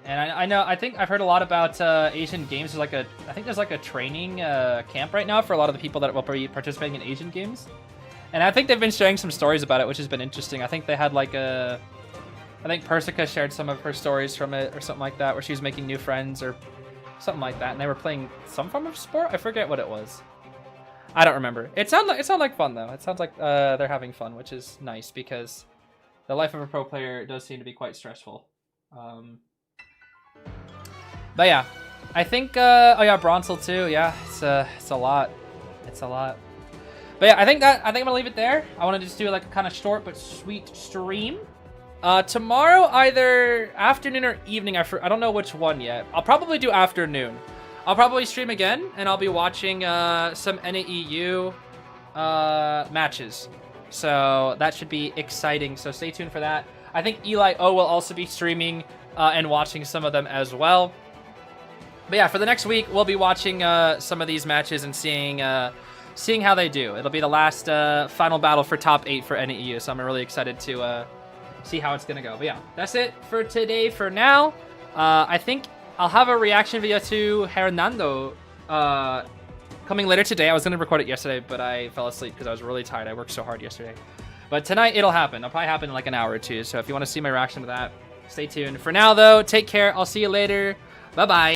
S1: And I think I've heard a lot about Asian games. There's like I think there's like a training camp right now for a lot of the people that will be participating in Asian games. And I think they've been sharing some stories about it, which has been interesting. I think they had like I think Persica shared some of her stories from it or something like that, where she was making new friends or something like that. And they were playing some form of sport. I forget what it was. I don't remember. It sounded like fun though. It sounds like they're having fun, which is nice because the life of a pro player does seem to be quite stressful. But yeah, I think oh yeah, Bronsel too. Yeah, it's a lot. It's a lot. But yeah, I think I'm gonna leave it there. I want to just do like a kind of short but sweet stream. Tomorrow, either afternoon or evening. I don't know which one yet. I'll probably do afternoon. I'll probably stream again, and I'll be watching some NAEU matches. So that should be exciting. So stay tuned for that. I think Eli O will also be streaming and watching some of them as well. But yeah, for the next week, we'll be watching some of these matches and seeing how they do. It'll be the last final battle for top 8 for NAEU, so I'm really excited to see how it's going to go. But yeah, that's it for today for now. I think I'll have a reaction video to Hernando coming later today. I was going to record it yesterday, but I fell asleep because I was really tired. I worked so hard yesterday. But tonight, it'll happen. It'll probably happen in like an hour or two. So if you want to see my reaction to that, stay tuned. For now, though, take care. I'll see you later. Bye-bye.